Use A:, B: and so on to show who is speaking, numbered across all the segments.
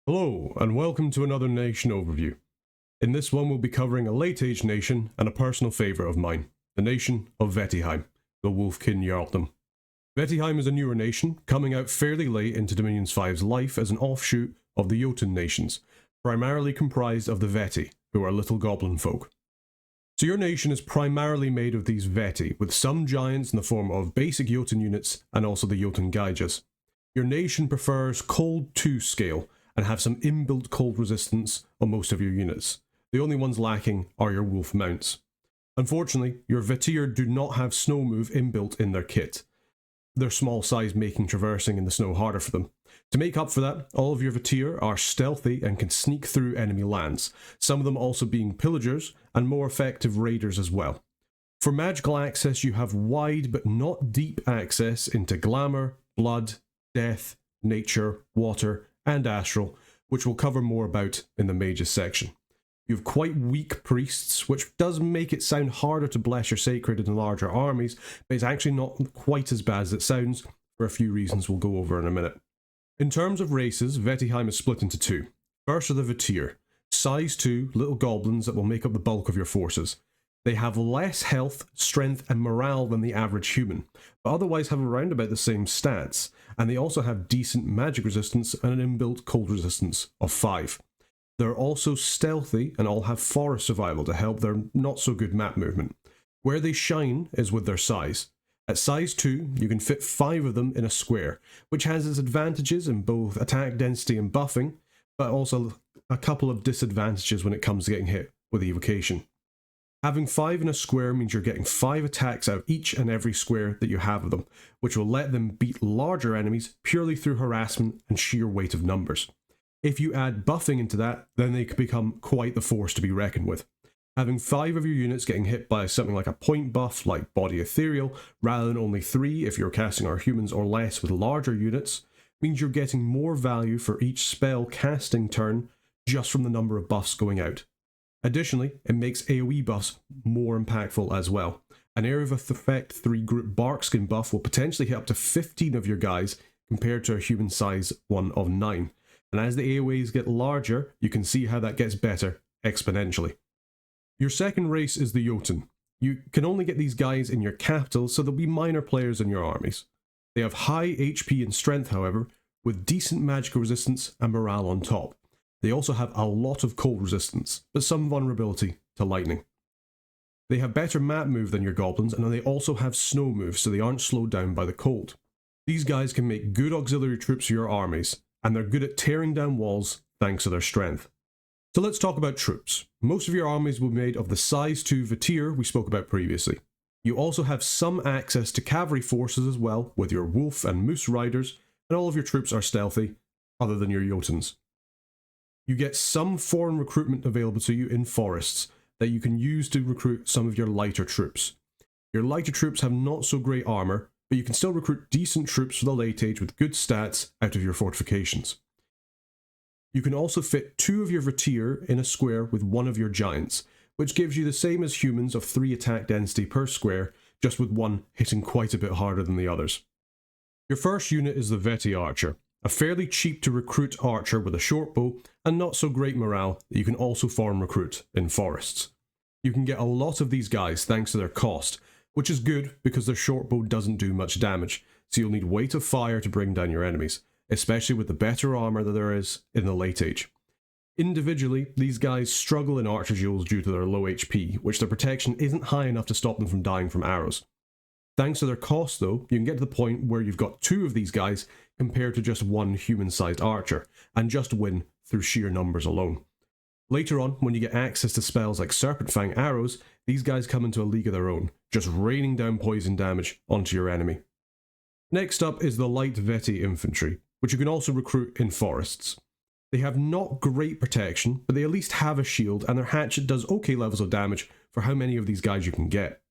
A: Hello, and welcome to another nation overview. In this one we'll be covering a late age nation and a personal favourite of mine, the nation of Vaettiheim, the Wolfkin Jarldom. Vaettiheim is a newer nation, coming out fairly late into Dominions 5's life as an offshoot of the Jotun nations, primarily comprised of the Vaetti, who are little goblin folk. So your nation is primarily made of these Vaetti, with some giants in the form of basic Jotun units and also the Jotun Gygjas. Your nation prefers cold 2 scale, and have some inbuilt cold resistance on most of your units. The only ones lacking are your wolf mounts. Unfortunately, your Vaettir do not have snow move inbuilt in their kit, their small size making traversing in the snow harder for them. To make up for that, all of your Vaettir are stealthy and can sneak through enemy lands, some of them also being pillagers and more effective raiders as well. For magical access you have wide but not deep access into glamour, blood, death, nature, water, and astral, which we'll cover more about in the mages section. You have quite weak priests, which does make it sound harder to bless your sacred in larger armies, but it's actually not quite as bad as it sounds, for a few reasons we'll go over in a minute. In terms of races, Vaettiheim is split into two. First are the Vaettir, size 2 little goblins that will make up the bulk of your forces. They have less health, strength, and morale than the average human, but otherwise have around about the same stats, and they also have decent magic resistance and an inbuilt cold resistance of 5. They're also stealthy and all have forest survival to help their not so good map movement. Where they shine is with their size. At size 2, you can fit 5 of them in a square, which has its advantages in both attack density and buffing, but also a couple of disadvantages when it comes to getting hit with evocation. Having 5 in a square means you're getting 5 attacks out of each and every square that you have of them, which will let them beat larger enemies purely through harassment and sheer weight of numbers. If you add buffing into that, then they can become quite the force to be reckoned with. Having 5 of your units getting hit by something like a point buff like Body Ethereal, rather than only 3 if you're casting our humans or less with larger units, means you're getting more value for each spell casting turn just from the number of buffs going out. Additionally, it makes AoE buffs more impactful as well. An Area of Effect 3 group Barkskin buff will potentially hit up to 15 of your guys compared to a human size one of 9. And as the AoEs get larger, you can see how that gets better exponentially. Your second race is the Jotun. You can only get these guys in your capital, so they'll be minor players in your armies. They have high HP and strength, however, with decent magical resistance and morale on top. They also have a lot of cold resistance, but some vulnerability to lightning. They have better map move than your goblins, and they also have snow move, so they aren't slowed down by the cold. These guys can make good auxiliary troops for your armies, and they're good at tearing down walls thanks to their strength. So let's talk about troops. Most of your armies will be made of the size 2 Vaettir we spoke about previously. You also have some access to cavalry forces as well, with your wolf and moose riders, and all of your troops are stealthy, other than your Jotuns. You get some foreign recruitment available to you in forests that you can use to recruit some of your lighter troops. Your lighter troops have not so great armour, but you can still recruit decent troops for the late age with good stats out of your fortifications. You can also fit 2 of your Vaettir in a square with 1 of your giants, which gives you the same as humans of 3 attack density per square, just with 1 hitting quite a bit harder than the others. Your first unit is the Vaetti Archer, a fairly cheap to recruit archer with a short bow and not so great morale that you can also foreign recruit in forests. You can get a lot of these guys thanks to their cost, which is good because their short bow doesn't do much damage, so you'll need weight of fire to bring down your enemies, especially with the better armour that there is in the late age. Individually, these guys struggle in archer duels due to their low HP, which their protection isn't high enough to stop them from dying from arrows. Thanks to their cost though, you can get to the point where you've got 2 of these guys compared to just 1 human-sized archer, and just win through sheer numbers alone. Later on, when you get access to spells like Serpent Fang arrows, these guys come into a league of their own, just raining down poison damage onto your enemy. Next up is the light Vaetti infantry, which you can also recruit in forests. They have not great protection, but they at least have a shield, and their hatchet does okay levels of damage for how many of these guys you can get.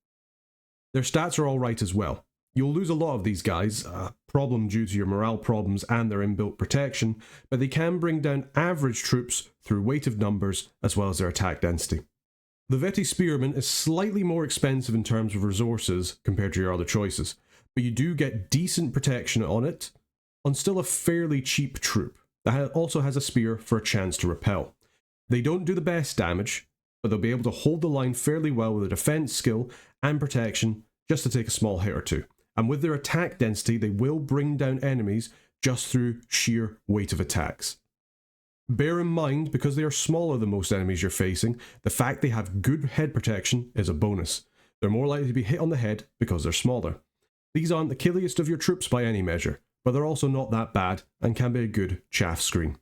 A: Their stats are alright as well. You'll lose a lot of these guys, a problem due to your morale problems and their inbuilt protection, but they can bring down average troops through weight of numbers as well as their attack density. The Vaetti Spearman is slightly more expensive in terms of resources compared to your other choices, but you do get decent protection on it, on still a fairly cheap troop. that also has a spear for a chance to repel. They don't do the best damage, but they'll be able to hold the line fairly well with a defense skill and protection just to take a small hit or two. And with their attack density, they will bring down enemies just through sheer weight of attacks. Bear in mind, because they are smaller than most enemies you're facing, the fact they have good head protection is a bonus. They're more likely to be hit on the head because they're smaller. These aren't the killiest of your troops by any measure, but they're also not that bad and can be a good chaff screen.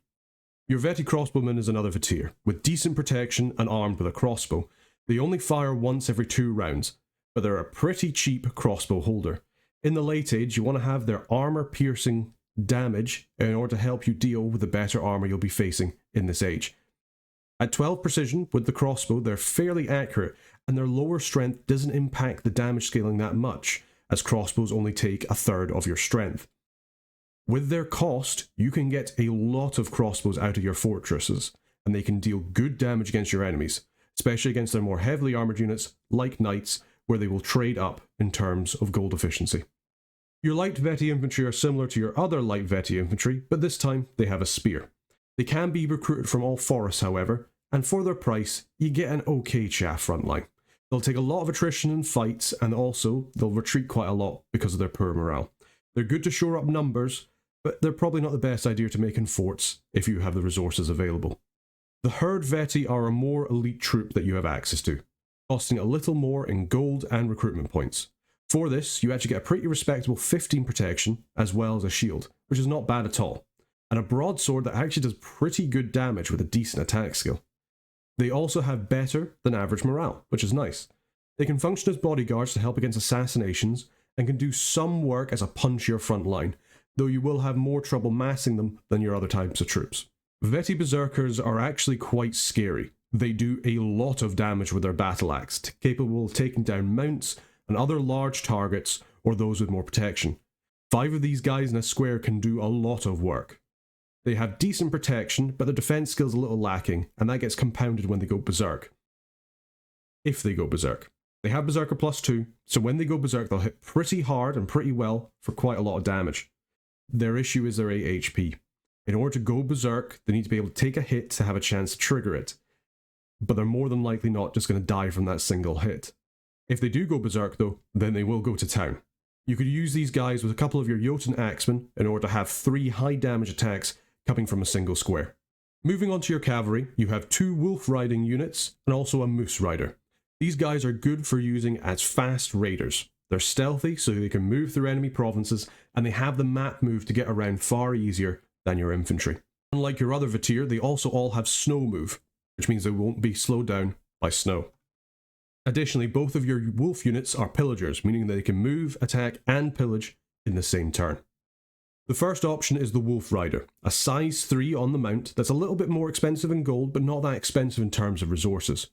A: Your Vaetti crossbowman is another Vaettir, with decent protection and armed with a crossbow. They only fire once every 2 rounds, but they're a pretty cheap crossbow holder. In the late age, you want to have their armor piercing damage in order to help you deal with the better armor you'll be facing in this age. At 12 precision with the crossbow, they're fairly accurate, and their lower strength doesn't impact the damage scaling that much, as crossbows only take a third of your strength. With their cost, you can get a lot of crossbows out of your fortresses, and they can deal good damage against your enemies, especially against their more heavily armoured units like knights, where they will trade up in terms of gold efficiency. Your light Vaetti infantry are similar to your other light Vaetti infantry, but this time they have a spear. They can be recruited from all forests, however, and for their price, you get an okay chaff frontline. They'll take a lot of attrition in fights, and also they'll retreat quite a lot because of their poor morale. They're good to shore up numbers, but they're probably not the best idea to make in forts if you have the resources available. The Herd Vaetti are a more elite troop that you have access to, costing a little more in gold and recruitment points. For this, you actually get a pretty respectable 15 protection, as well as a shield, which is not bad at all, and a broadsword that actually does pretty good damage with a decent attack skill. They also have better than average morale, which is nice. They can function as bodyguards to help against assassinations, and can do some work as a punchier front line, though you will have more trouble massing them than your other types of troops. Vaetti Berserkers are actually quite scary. They do a lot of damage with their battle axe, capable of taking down mounts and other large targets or those with more protection. 5 of these guys in a square can do a lot of work. They have decent protection, but their defense skills a little lacking, and that gets compounded when they go berserk. If they go berserk. They have Berserker +2, so when they go berserk they'll hit pretty hard and pretty well for quite a lot of damage. Their issue is their 8 HP. In order to go berserk, they need to be able to take a hit to have a chance to trigger it. But they're more than likely not just going to die from that single hit. If they do go berserk though, then they will go to town. You could use these guys with a couple of your Jotun axemen in order to have 3 high damage attacks coming from a single square. Moving on to your cavalry, you have 2 wolf riding units and also a moose rider. These guys are good for using as fast raiders. They're stealthy so they can move through enemy provinces, and they have the map move to get around far easier than your infantry. Unlike your other Vaettir, they also all have snow move, which means they won't be slowed down by snow. Additionally, both of your wolf units are pillagers, meaning that they can move, attack, and pillage in the same turn. The first option is the Wolf Rider, a size 3 on the mount that's a little bit more expensive in gold, but not that expensive in terms of resources.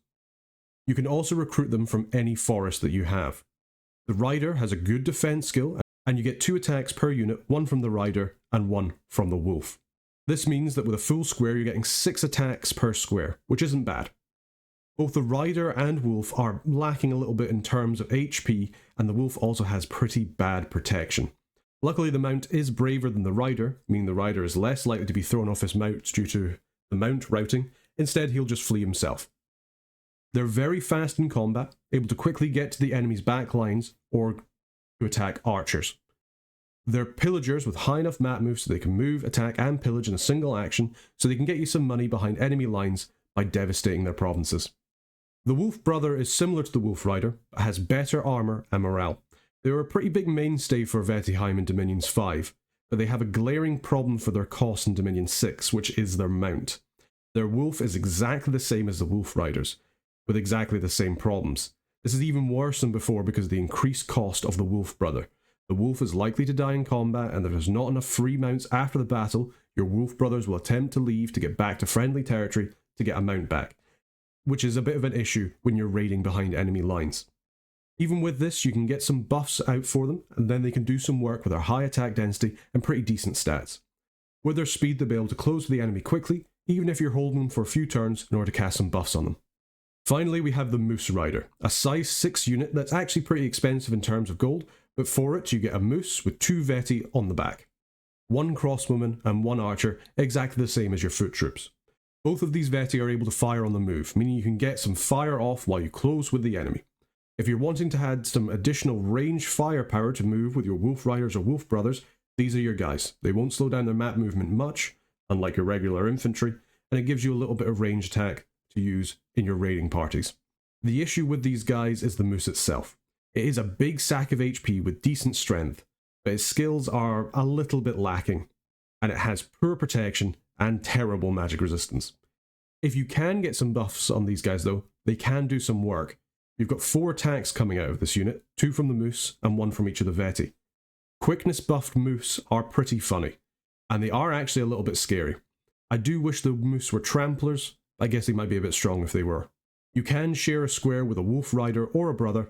A: You can also recruit them from any forest that you have. The Rider has a good defense skill, and you get 2 attacks per unit, 1 from the Rider and 1 from the Wolf. This means that with a full square you're getting 6 attacks per square, which isn't bad. Both the Rider and Wolf are lacking a little bit in terms of HP, and the Wolf also has pretty bad protection. Luckily the mount is braver than the Rider, meaning the Rider is less likely to be thrown off his mount due to the mount routing. Instead he'll just flee himself. They're very fast in combat, able to quickly get to the enemy's back lines or to attack archers. They're pillagers with high enough map moves so they can move, attack and pillage in a single action, so they can get you some money behind enemy lines by devastating their provinces. The Wolf Brother is similar to the Wolf Rider, but has better armour and morale. They are a pretty big mainstay for Vaettiheim in Dominions 5, but they have a glaring problem for their cost in Dominion 6, which is their mount. Their Wolf is exactly the same as the Wolf Riders, with exactly the same problems. This is even worse than before because of the increased cost of the Wolf Brother. The Wolf is likely to die in combat, and if there's not enough free mounts after the battle, your Wolf Brothers will attempt to leave to get back to friendly territory to get a mount back, which is a bit of an issue when you're raiding behind enemy lines. Even with this, you can get some buffs out for them, and then they can do some work with their high attack density and pretty decent stats. With their speed, they'll be able to close to the enemy quickly, even if you're holding them for a few turns in order to cast some buffs on them. Finally, we have the Moose Rider, a size 6 unit that's actually pretty expensive in terms of gold, but for it you get a moose with 2 Vaetti on the back. 1 crossbowman and 1 archer, exactly the same as your foot troops. Both of these Vaetti are able to fire on the move, meaning you can get some fire off while you close with the enemy. If you're wanting to add some additional range firepower to move with your Wolf Riders or Wolf Brothers, these are your guys. They won't slow down their map movement much, unlike your regular infantry, and it gives you a little bit of range attack to use in your raiding parties. The issue with these guys is the moose itself. It is a big sack of HP with decent strength, but its skills are a little bit lacking, and it has poor protection and terrible magic resistance. If you can get some buffs on these guys though, they can do some work. You've got 4 attacks coming out of this unit, 2 from the moose and 1 from each of the Vaetti. Quickness buffed moose are pretty funny, and they are actually a little bit scary. I do wish the moose were tramplers. I guess they might be a bit strong if they were. You can share a square with a Wolf Rider or a brother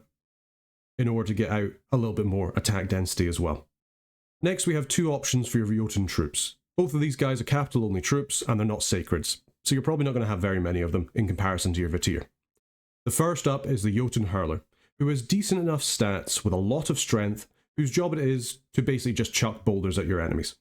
A: in order to get out a little bit more attack density as well. Next we have 2 options for your Jotun troops. Both of these guys are capital only troops and they're not sacreds, so you're probably not going to have very many of them in comparison to your Vaetir. The first up is the Jotun Hurler, who has decent enough stats with a lot of strength, whose job it is to basically just chuck boulders at your enemies.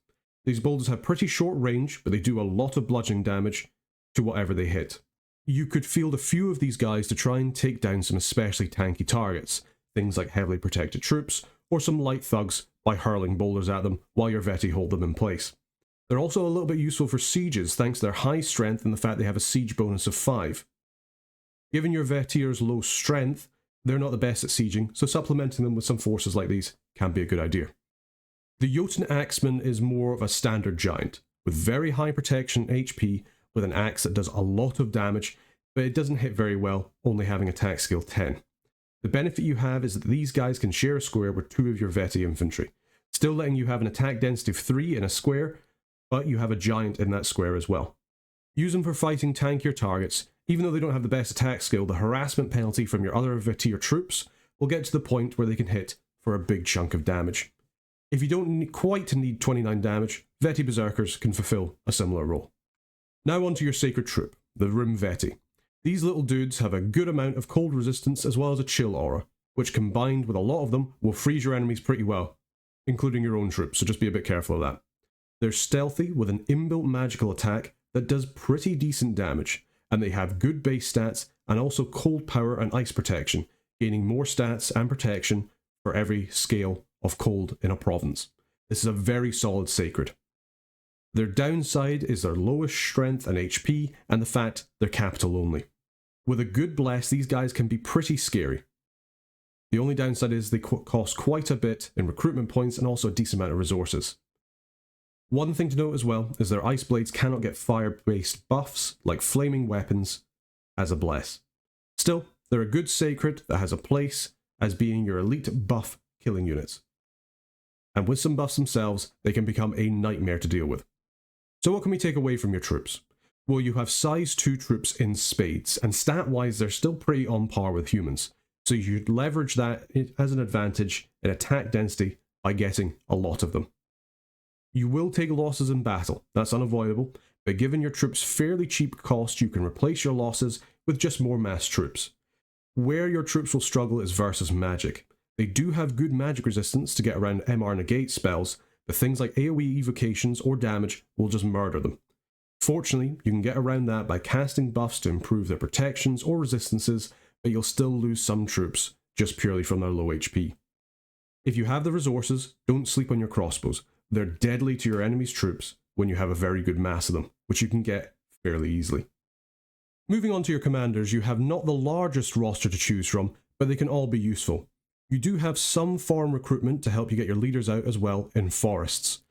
A: These boulders have pretty short range, but they do a lot of bludgeoning damage to whatever they hit. You could field a few of these guys to try and take down some especially tanky targets, things like heavily protected troops, or some light thugs by hurling boulders at them while your Vaetti hold them in place. They're also a little bit useful for sieges thanks to their high strength and the fact they have a siege bonus of 5. Given your Vaetir's low strength, they're not the best at sieging, so supplementing them with some forces like these can be a good idea. The Jotun Axeman is more of a standard giant, with very high protection HP, with an axe that does a lot of damage, but it doesn't hit very well, only having attack skill 10. The benefit you have is that these guys can share a square with 2 of your Vaetti infantry, still letting you have an attack density of 3 in a square, but you have a giant in that square as well. Use them for fighting tankier targets. Even though they don't have the best attack skill, the harassment penalty from your other Vaetir troops will get to the point where they can hit for a big chunk of damage. If you don't quite need 29 damage, Vaetti Berserkers can fulfill a similar role. Now on to your sacred troop, the Rimvaetti. These little dudes have a good amount of cold resistance as well as a chill aura, which combined with a lot of them will freeze your enemies pretty well, including your own troops, so just be a bit careful of that. They're stealthy with an inbuilt magical attack that does pretty decent damage, and they have good base stats and also cold power and ice protection, gaining more stats and protection for every scale of cold in a province. This is a very solid sacred. Their downside is their lowest strength and HP and the fact they're capital only. With a good bless, these guys can be pretty scary. The only downside is they cost quite a bit in recruitment points and also a decent amount of resources. One thing to note as well is their ice blades cannot get fire-based buffs like flaming weapons as a bless. Still, they're a good sacred that has a place as being your elite buff killing units. And with some buffs themselves, they can become a nightmare to deal with. So what can we take away from your troops? Well, you have size 2 troops in spades, and stat-wise they're still pretty on par with humans, so you should leverage that as an advantage in attack density by getting a lot of them. You will take losses in battle, that's unavoidable, but given your troops' fairly cheap cost, you can replace your losses with just more mass troops. Where your troops will struggle is versus magic. They do have good magic resistance to get around MR negate spells, but things like AoE evocations or damage will just murder them. Fortunately, you can get around that by casting buffs to improve their protections or resistances, but you'll still lose some troops just purely from their low HP. If you have the resources, don't sleep on your crossbows. They're deadly to your enemy's troops when you have a very good mass of them, which you can get fairly easily. Moving on to your commanders, you have not the largest roster to choose from, but they can all be useful. You do have some farm recruitment to help you get your leaders out as well in forests.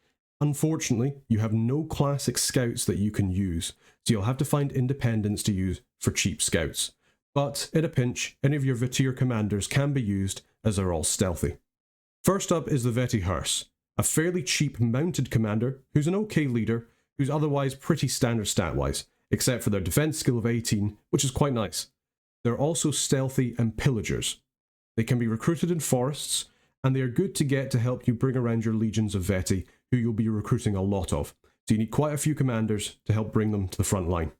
A: Unfortunately, you have no classic scouts that you can use, so you'll have to find independents to use for cheap scouts. But in a pinch, any of your Vaetir commanders can be used as they're all stealthy. First up is the Vaetti Hearse, a fairly cheap mounted commander who's an okay leader, who's otherwise pretty standard stat-wise, except for their defense skill of 18, which is quite nice. They're also stealthy and pillagers. They can be recruited in forests, and they are good to get to help you bring around your legions of Vaetti, who you'll be recruiting a lot of, so you need quite a few commanders to help bring them to the front line.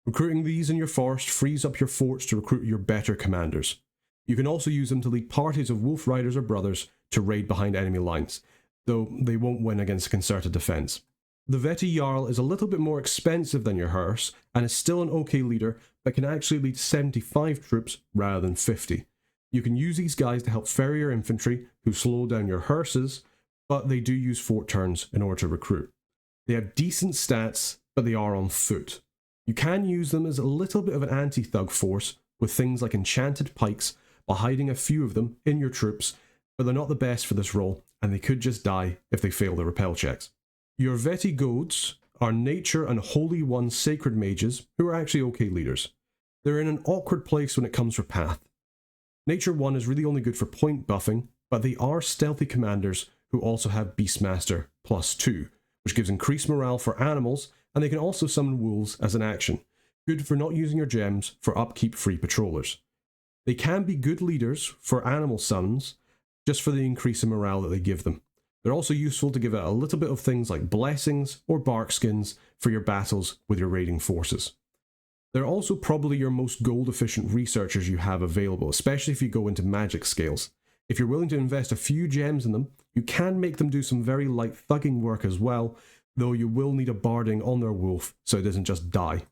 A: Recruiting these in your forest frees up your forts to recruit your better commanders. You can also use them to lead parties of wolf riders or brothers to raid behind enemy lines. though they won't win against a concerted defense. The Vaetti Jarl is a little bit more expensive than your hearse, and is still an okay leader, but can actually lead 75 troops rather than 50. You can use these guys to help ferry your infantry, who slow down your hearses, but they do use fort turns in order to recruit. They have decent stats, but they are on foot. You can use them as a little bit of an anti-thug force, with things like enchanted pikes, by hiding a few of them in your troops, but they're not the best for this role, and they could just die if they fail their repel checks. Your Vaetti goads are Nature and Holy One Sacred Mages, who are actually okay leaders. They're in an awkward place when it comes for path. Nature 1 is really only good for point buffing, but they are stealthy commanders who also have Beastmaster +2, which gives increased morale for animals, and they can also summon wolves as an action, good for not using your gems for upkeep free patrollers. They can be good leaders for animal summons, just for the increase in morale that they give them. They're also useful to give out a little bit of things like blessings or bark skins for your battles with your raiding forces. They're also probably your most gold efficient researchers you have available, especially if you go into magic scales. If you're willing to invest a few gems in them, you can make them do some very light thugging work as well, though you will need a barding on their wolf so it doesn't just die.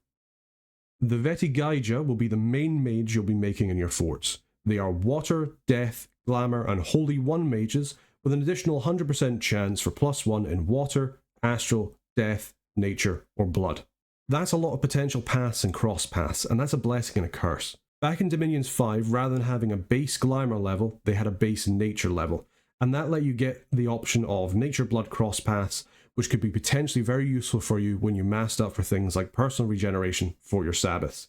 A: The Jotun Gygja will be the main mage you'll be making in your forts. They are water, death, glamour and holy one mages with an additional 100% chance for +1 in water, astral, death, nature or blood. That's a lot of potential paths and cross paths, and that's a blessing and a curse. Back in Dominions 5, rather than having a base glamour level, they had a base nature level, and that let you get the option of nature blood cross paths, which could be potentially very useful for you when you massed up for things like personal regeneration for your Sabbaths.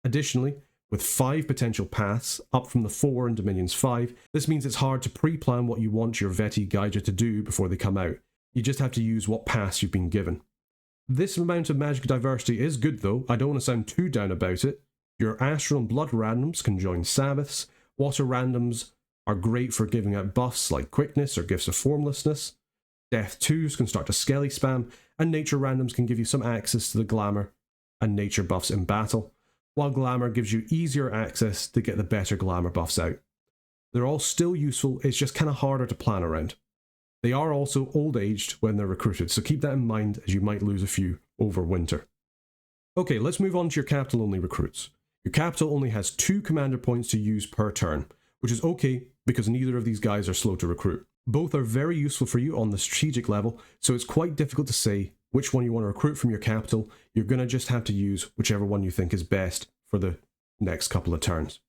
A: Additionally, with 5 potential paths, up from the 4 in Dominions 5, this means it's hard to pre-plan what you want your Jotun Gygja to do before they come out. You just have to use what paths you've been given. This amount of magic diversity is good though, I don't want to sound too down about it. Your astral and blood randoms can join Sabbaths, water randoms are great for giving out buffs like quickness or gifts of formlessness, death 2s can start to skelly spam, and nature randoms can give you some access to the glamour and nature buffs in battle, while glamour gives you easier access to get the better glamour buffs out. They're all still useful, it's just kinda harder to plan around. They are also old-aged when they're recruited, so keep that in mind as you might lose a few over winter. Okay, let's move on to your capital-only recruits. Your capital only has 2 commander points to use per turn, which is okay because neither of these guys are slow to recruit. Both are very useful for you on the strategic level, so it's quite difficult to say which one you want to recruit from your capital. You're going to just have to use whichever one you think is best for the next couple of turns.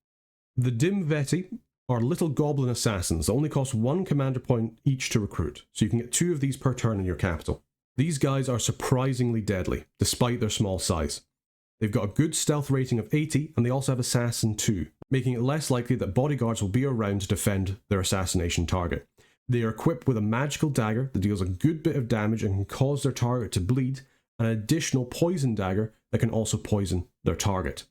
A: The Dimvaetti are little goblin assassins that only cost 1 commander point each to recruit, so you can get 2 of these per turn in your capital. These guys are surprisingly deadly, despite their small size. They've got a good stealth rating of 80, and they also have Assassin 2, making it less likely that bodyguards will be around to defend their assassination target. They are equipped with a magical dagger that deals a good bit of damage and can cause their target to bleed, and an additional poison dagger that can also poison their target.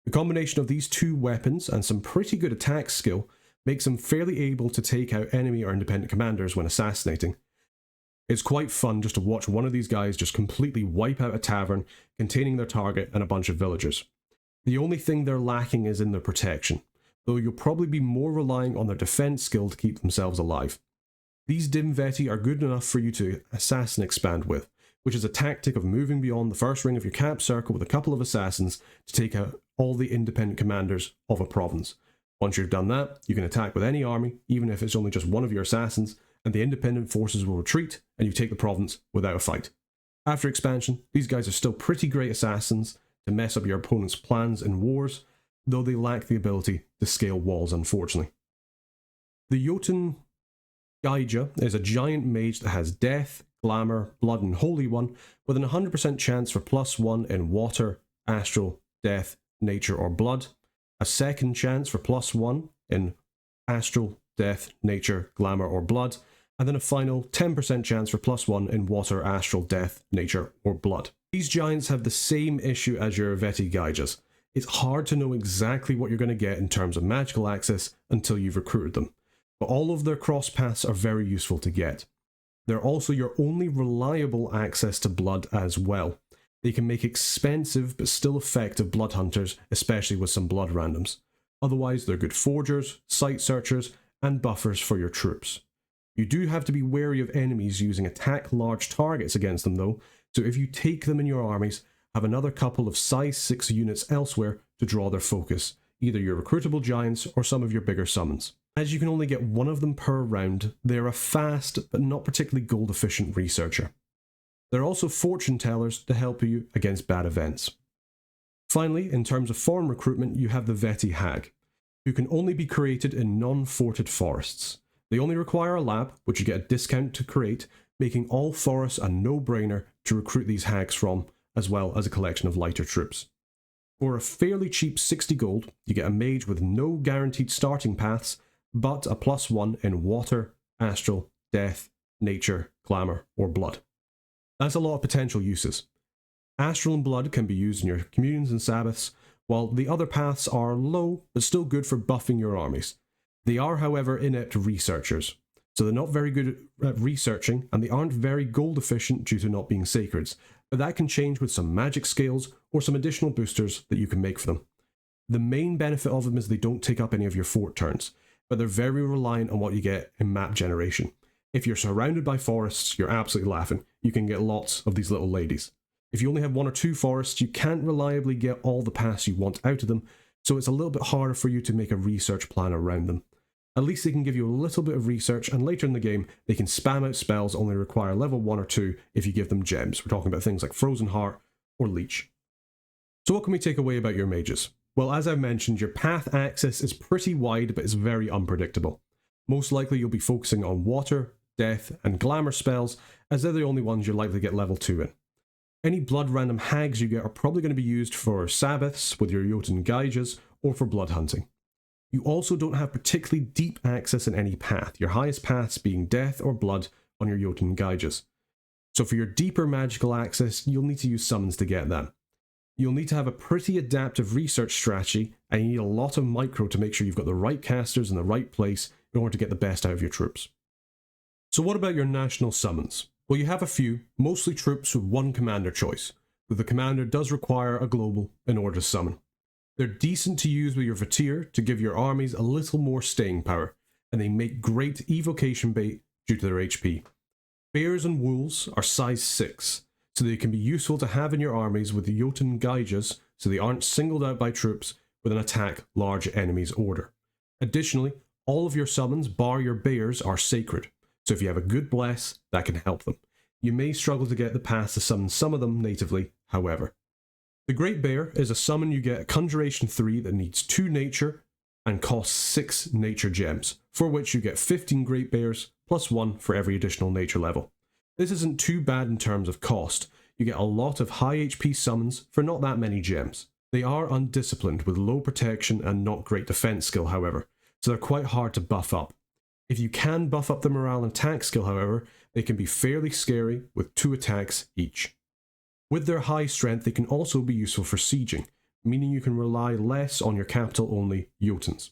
A: The combination of these 2 weapons and some pretty good attack skill makes them fairly able to take out enemy or independent commanders when assassinating. It's quite fun just to watch one of these guys just completely wipe out a tavern containing their target and a bunch of villagers. The only thing they're lacking is in their protection, though you'll probably be more relying on their defense skill to keep themselves alive. These Dimvaetti are good enough for you to assassin expand with, which is a tactic of moving beyond the first ring of your cap circle with a couple of assassins to take out all the independent commanders of a province. Once you've done that, you can attack with any army, even if it's only just one of your assassins, and the independent forces will retreat, and you take the province without a fight. After expansion, these guys are still pretty great assassins to mess up your opponent's plans in wars, though they lack the ability to scale walls, unfortunately. The Jotun Gygja is a giant mage that has death, glamour, blood and holy one, with an 100% chance for +1 in water, astral, death, nature or blood, a second chance for +1 in astral, death, nature, glamour or blood, and then a final 10% chance for +1 in water, astral, death, nature or blood. These giants have the same issue as your Jotun Gygjas. It's hard to know exactly what you're going to get in terms of magical access until you've recruited them, but all of their cross paths are very useful to get. They're also your only reliable access to blood as well. They can make expensive but still effective blood hunters, especially with some blood randoms. Otherwise, they're good forgers, sight searchers, and buffers for your troops. You do have to be wary of enemies using attack large targets against them though, so if you take them in your armies, have another couple of size 6 units elsewhere to draw their focus, either your recruitable giants or some of your bigger summons. As you can only get one of them per round, they're a fast but not particularly gold efficient researcher. They're also fortune tellers to help you against bad events. Finally, in terms of foreign recruitment, you have the Vaetti Hag, who can only be created in non-forted forests. They only require a lab, which you get a discount to create, making all forests a no-brainer to recruit these hags from, as well as a collection of lighter troops. For a fairly cheap 60 gold, you get a mage with no guaranteed starting paths, but a +1 in water, astral, death, nature, glamour, or blood. That's a lot of potential uses. Astral and blood can be used in your communions and sabbaths, while the other paths are low, but still good for buffing your armies. They are, however, inept researchers, so they're not very good at researching, and they aren't very gold efficient due to not being sacreds, but that can change with some magic scales or some additional boosters that you can make for them. The main benefit of them is they don't take up any of your fort turns, but they're very reliant on what you get in map generation. If you're surrounded by forests, you're absolutely laughing. You can get lots of these little ladies. If you only have 1 or 2 forests, you can't reliably get all the paths you want out of them, so it's a little bit harder for you to make a research plan around them. At least they can give you a little bit of research, and later in the game, they can spam out spells that only require level 1 or 2 if you give them gems. We're talking about things like Frozen Heart or Leech. So what can we take away about your mages? Well, as I've mentioned, your path access is pretty wide, but it's very unpredictable. Most likely you'll be focusing on water, death, and glamour spells, as they're the only ones you're likely to get level 2 in. Any blood random hags you get are probably going to be used for sabbaths with your Jotun Gygjas or for blood hunting. You also don't have particularly deep access in any path, your highest paths being death or blood on your Jotun Gygjas. So for your deeper magical access, you'll need to use summons to get that. You'll need to have a pretty adaptive research strategy, and you need a lot of micro to make sure you've got the right casters in the right place in order to get the best out of your troops. So what about your national summons? Well, you have a few, mostly troops with one commander choice, but the commander does require a global in order to summon. They're decent to use with your Vaettir to give your armies a little more staying power, and they make great evocation bait due to their HP. Bears and wolves are size 6, so they can be useful to have in your armies with the Jotun Gygjas, so they aren't singled out by troops with an attack large enemies order. Additionally, all of your summons, bar your bears, are sacred, so if you have a good bless, that can help them. You may struggle to get the pass to summon some of them natively, however. The Great Bear is a summon you get at Conjuration 3 that needs 2 nature and costs 6 nature gems, for which you get 15 Great Bears plus 1 for every additional nature level. This isn't too bad in terms of cost. You get a lot of high HP summons for not that many gems. They are undisciplined with low protection and not great defense skill, however, so they're quite hard to buff up. If you can buff up the morale and attack skill, however, they can be fairly scary with 2 attacks each. With their high strength, they can also be useful for sieging, meaning you can rely less on your capital-only Jotuns.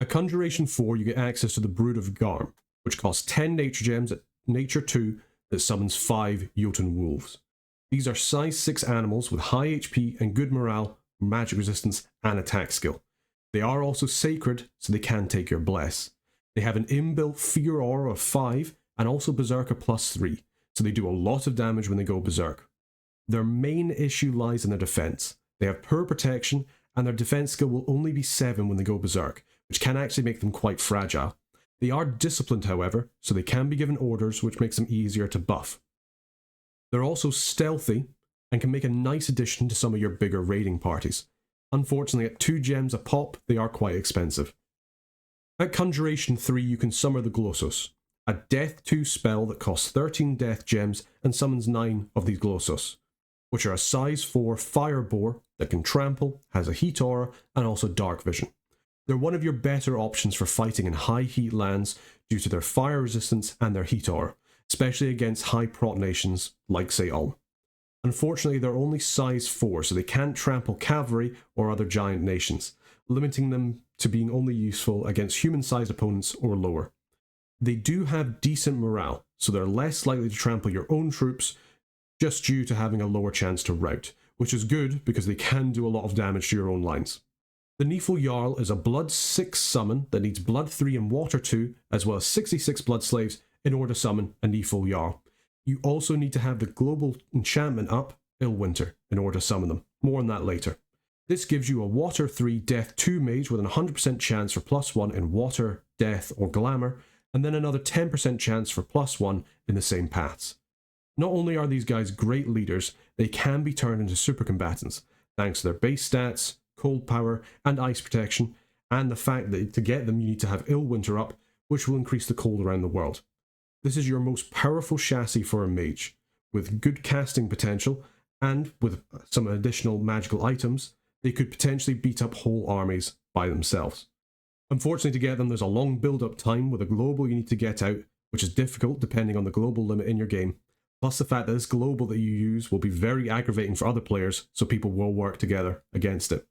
A: At Conjuration 4, you get access to the Brood of Garm, which costs 10 nature gems at Nature 2 that summons 5 Jotun Wolves. These are size 6 animals with high HP and good morale, magic resistance, and attack skill. They are also sacred, so they can take your bless. They have an inbuilt fear aura of 5 and also Berserker +3, so they do a lot of damage when they go Berserk. Their main issue lies in their defense. They have poor protection, and their defense skill will only be 7 when they go Berserk, which can actually make them quite fragile. They are disciplined, however, so they can be given orders, which makes them easier to buff. They're also stealthy and can make a nice addition to some of your bigger raiding parties. Unfortunately, at 2 gems a pop, they are quite expensive. At Conjuration 3, you can summon the Glosos, a Death 2 spell that costs 13 death gems and summons 9 of these Glosos, which are a size 4 fire boar that can trample, has a heat aura, and also dark vision. They're one of your better options for fighting in high heat lands due to their fire resistance and their heat aura, especially against high prot nations like, say, Ulm. Unfortunately, they're only size 4, so they can't trample Calvary or other giant nations, limiting them to being only useful against human-sized opponents or lower. They do have decent morale, so they're less likely to trample your own troops just due to having a lower chance to rout, which is good because they can do a lot of damage to your own lines. The Niefel Jarl is a blood 6 summon that needs blood 3 and water 2, as well as 66 blood slaves in order to summon a Niefel Jarl. You also need to have the global enchantment up, Illwinter, in order to summon them. More on that later. This gives you a water 3 death 2 mage with an 100% chance for +1 in water, death or glamour, and then another 10% chance for +1 in the same paths. Not only are these guys great leaders, they can be turned into super combatants, thanks to their base stats, cold power, and ice protection, and the fact that to get them you need to have Illwinter up, which will increase the cold around the world. This is your most powerful chassis for a mage, with good casting potential, and with some additional magical items, they could potentially beat up whole armies by themselves. Unfortunately, to get them, there's a long build-up time with a global you need to get out, which is difficult depending on the global limit in your game, plus the fact that this global that you use will be very aggravating for other players, so people will work together against it.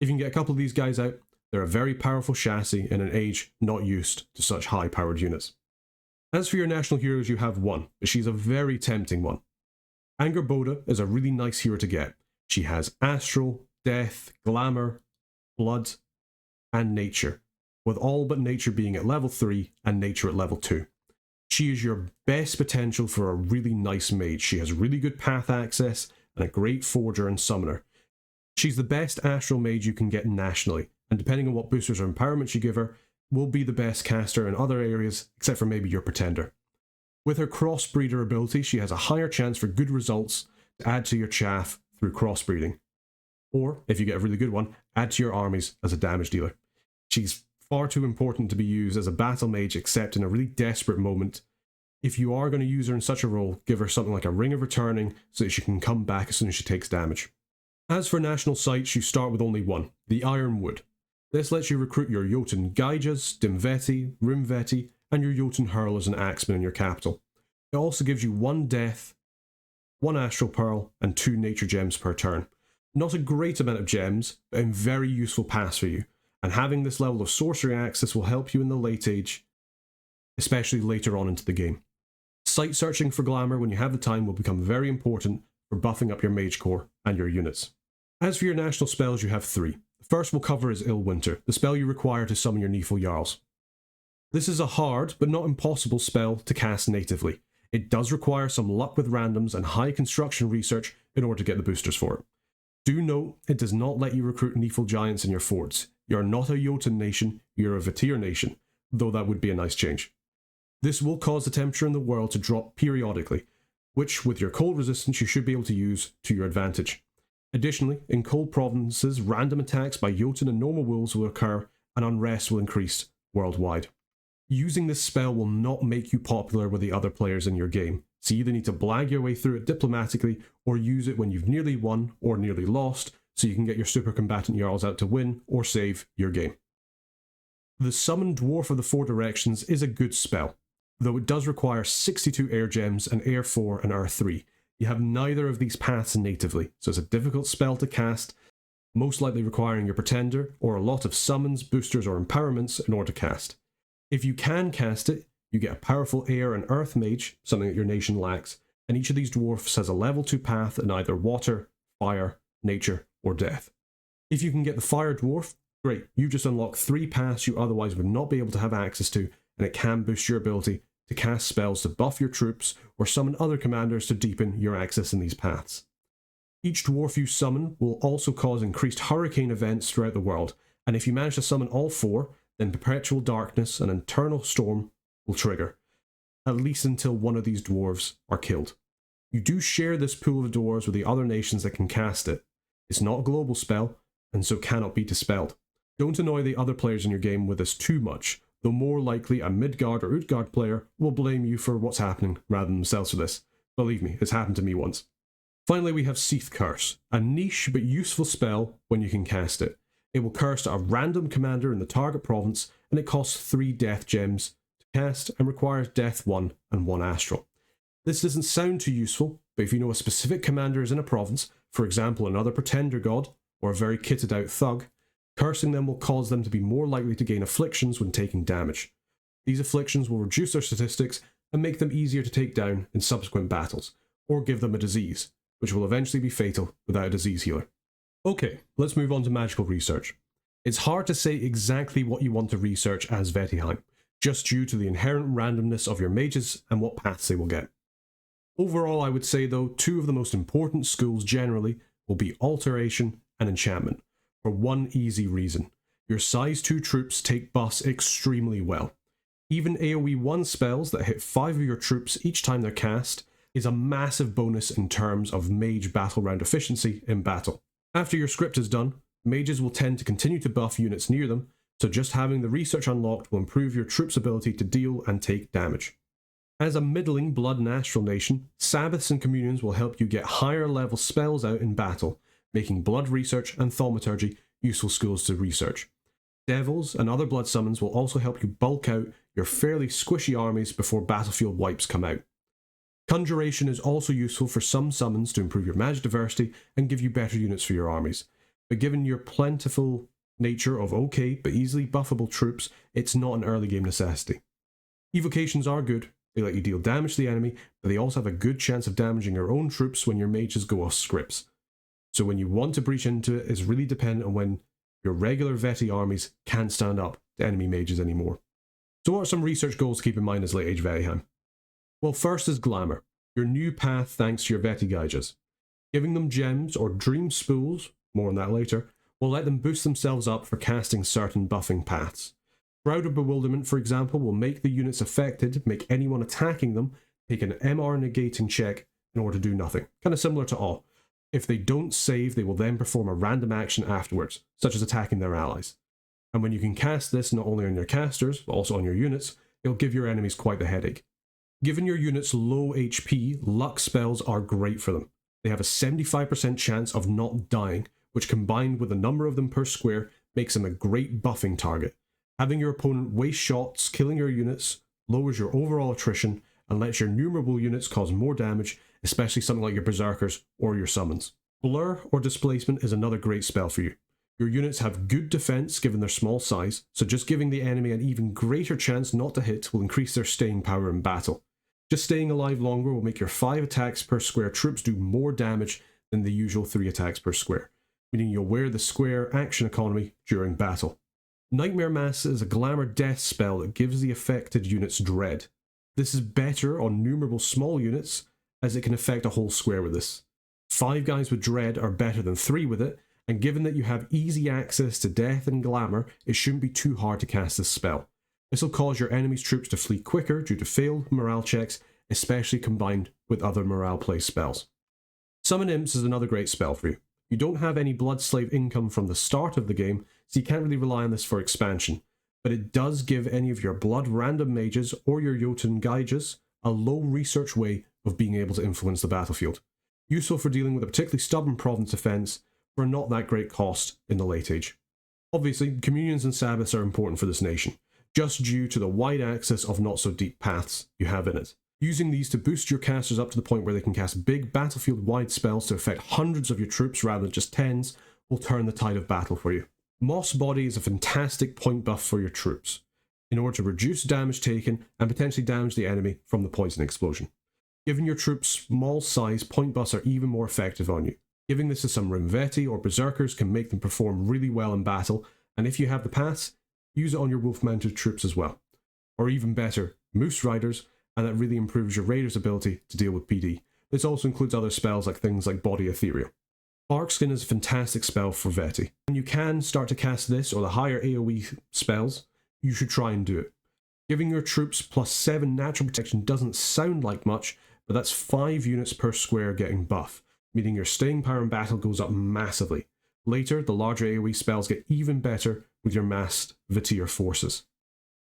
A: If you can get a couple of these guys out, they're a very powerful chassis in an age not used to such high-powered units. As for your national heroes, you have one, but she's a very tempting one. Angerboda is a really nice hero to get. She has Astral, Death, Glamour, Blood, and Nature, with all but Nature being at level 3 and Nature at level 2. She is your best potential for a really nice mage. She has really good path access and a great forger and summoner. She's the best Astral mage you can get nationally, and depending on what boosters or empowerments you give her, will be the best caster in other areas, except for maybe your Pretender. With her crossbreeder ability, she has a higher chance for good results to add to your chaff through crossbreeding. Or, if you get a really good one, add to your armies as a damage dealer. She's far too important to be used as a battle mage except in a really desperate moment. If you are going to use her in such a role, give her something like a Ring of Returning so that she can come back as soon as she takes damage. As for national sites, you start with only one, the Ironwood. This lets you recruit your Jotun Gygjas, Dimvaetti, Rimvaetti, and your Jotun Hurlers and Axemen in your capital. It also gives you 1 death, 1 Astral Pearl, and 2 nature gems per turn. Not a great amount of gems, but a very useful pass for you, and having this level of sorcery access will help you in the late age, especially later on into the game. Site searching for glamour when you have the time will become very important for buffing up your mage core and your units. As for your national spells, you have 3. The first we'll cover is Illwinter, the spell you require to summon your Niefel Jarls. This is a hard, but not impossible spell to cast natively. It does require some luck with randoms and high construction research in order to get the boosters for it. Do note, it does not let you recruit Niefel Giants in your forts. You're not a Jotun nation, you're a Vaettir nation, though that would be a nice change. This will cause the temperature in the world to drop periodically, which with your cold resistance you should be able to use to your advantage. Additionally, in cold provinces, random attacks by Jotun and normal wolves will occur and unrest will increase worldwide. Using this spell will not make you popular with the other players in your game, so you either need to blag your way through it diplomatically or use it when you've nearly won or nearly lost so you can get your super combatant Jarls out to win or save your game. The Summoned Dwarf of the Four Directions is a good spell, though it does require 62 air gems and air 4 and earth 3. You have neither of these paths natively, so it's a difficult spell to cast, most likely requiring your Pretender or a lot of summons, boosters or empowerments in order to cast. If you can cast it, you get a powerful air and earth mage, something that your nation lacks, and each of these dwarfs has a level 2 path in either water, fire, nature, or death. If you can get the fire dwarf, great, you've just unlocked 3 paths you otherwise would not be able to have access to, and it can boost your ability to cast spells to buff your troops or summon other commanders to deepen your access in these paths. Each dwarf you summon will also cause increased hurricane events throughout the world, and if you manage to summon all 4, then Perpetual Darkness and Eternal Storm will trigger, at least until one of these dwarves are killed. You do share this pool of dwarves with the other nations that can cast it. It's not a global spell, and so cannot be dispelled. Don't annoy the other players in your game with this too much, though more likely a Midgard or Utgard player will blame you for what's happening rather than themselves for this. Believe me, it's happened to me once. Finally, we have Seith Curse, a niche but useful spell when you can cast it. It will curse a random commander in the target province, and it costs 3 death gems to cast and requires death 1 and 1 astral. This doesn't sound too useful, but if you know a specific commander is in a province, for example another pretender god, or a very kitted out thug, cursing them will cause them to be more likely to gain afflictions when taking damage. These afflictions will reduce their statistics and make them easier to take down in subsequent battles, or give them a disease, which will eventually be fatal without a disease healer. Okay, let's move on to magical research. It's hard to say exactly what you want to research as Vaettiheim, just due to the inherent randomness of your mages and what paths they will get. Overall, I would say though, two of the most important schools generally will be Alteration and Enchantment, for one easy reason. Your size 2 troops take buffs extremely well. Even AoE 1 spells that hit 5 of your troops each time they're cast is a massive bonus in terms of mage battle round efficiency in battle. After your script is done, mages will tend to continue to buff units near them, so just having the research unlocked will improve your troops' ability to deal and take damage. As a middling blood and astral nation, Sabbaths and Communions will help you get higher level spells out in battle, making blood research and thaumaturgy useful skills to research. Devils and other blood summons will also help you bulk out your fairly squishy armies before battlefield wipes come out. Conjuration is also useful for some summons to improve your magic diversity and give you better units for your armies, but given your plentiful nature of okay but easily buffable troops, it's not an early game necessity. Evocations are good. They let you deal damage to the enemy, but they also have a good chance of damaging your own troops when your mages go off scripts. So when you want to breach into it is really dependent on when your regular Vaetti armies can't stand up to enemy mages anymore. So what are some research goals to keep in mind as Late Age Vaettiheim? Well, first is Glamour, your new path thanks to your Jotun Gygjas. Giving them gems or dream spools, more on that later, will let them boost themselves up for casting certain buffing paths. Shroud of Bewilderment, for example, will make the units affected make anyone attacking them take an MR negating check in order to do nothing, kind of similar to Awe. If they don't save, they will then perform a random action afterwards, such as attacking their allies. And when you can cast this not only on your casters, but also on your units, it'll give your enemies quite the headache. Given your units low HP, luck spells are great for them. They have a 75% chance of not dying, which combined with the number of them per square makes them a great buffing target. Having your opponent waste shots killing your units lowers your overall attrition and lets your numerable units cause more damage, especially something like your berserkers or your summons. Blur or Displacement is another great spell for you. Your units have good defense given their small size, so just giving the enemy an even greater chance not to hit will increase their staying power in battle. Just staying alive longer will make your 5 attacks per square troops do more damage than the usual 3 attacks per square, meaning you'll wear the square action economy during battle. Nightmare Mass is a glamour death spell that gives the affected units dread. This is better on numerable small units, as it can affect a whole square with this. 5 guys with dread are better than 3 with it, and given that you have easy access to death and glamour, it shouldn't be too hard to cast this spell. This will cause your enemy's troops to flee quicker due to failed morale checks, especially combined with other morale play spells. Summon Imps is another great spell for you. You don't have any Blood Slave income from the start of the game, so you can't really rely on this for expansion, but it does give any of your Blood Random Mages or your Jotun Gygjas a low research way of being able to influence the battlefield. Useful for dealing with a particularly stubborn province defense for not that great cost in the Late Age. Obviously, Communions and Sabbaths are important for this nation, just due to the wide access of not so deep paths you have in it. Using these to boost your casters up to the point where they can cast big battlefield-wide spells to affect hundreds of your troops rather than just tens will turn the tide of battle for you. Moss Body is a fantastic point buff for your troops, in order to reduce damage taken and potentially damage the enemy from the poison explosion. Given your troops' small size, point buffs are even more effective on you. Giving this to some Rimvaetti or Berserkers can make them perform really well in battle, and if you have the pass, use it on your wolf-mounted troops as well. Or even better, Moose Riders, and that really improves your Raiders' ability to deal with PD. This also includes other spells like things like Body Ethereal. Barkskin is a fantastic spell for Vaetti. When you can start to cast this or the higher AoE spells, you should try and do it. Giving your troops +7 natural protection doesn't sound like much, but that's 5 units per square getting buff, meaning your staying power in battle goes up massively. Later, the larger AoE spells get even better with your massed Vaetir forces.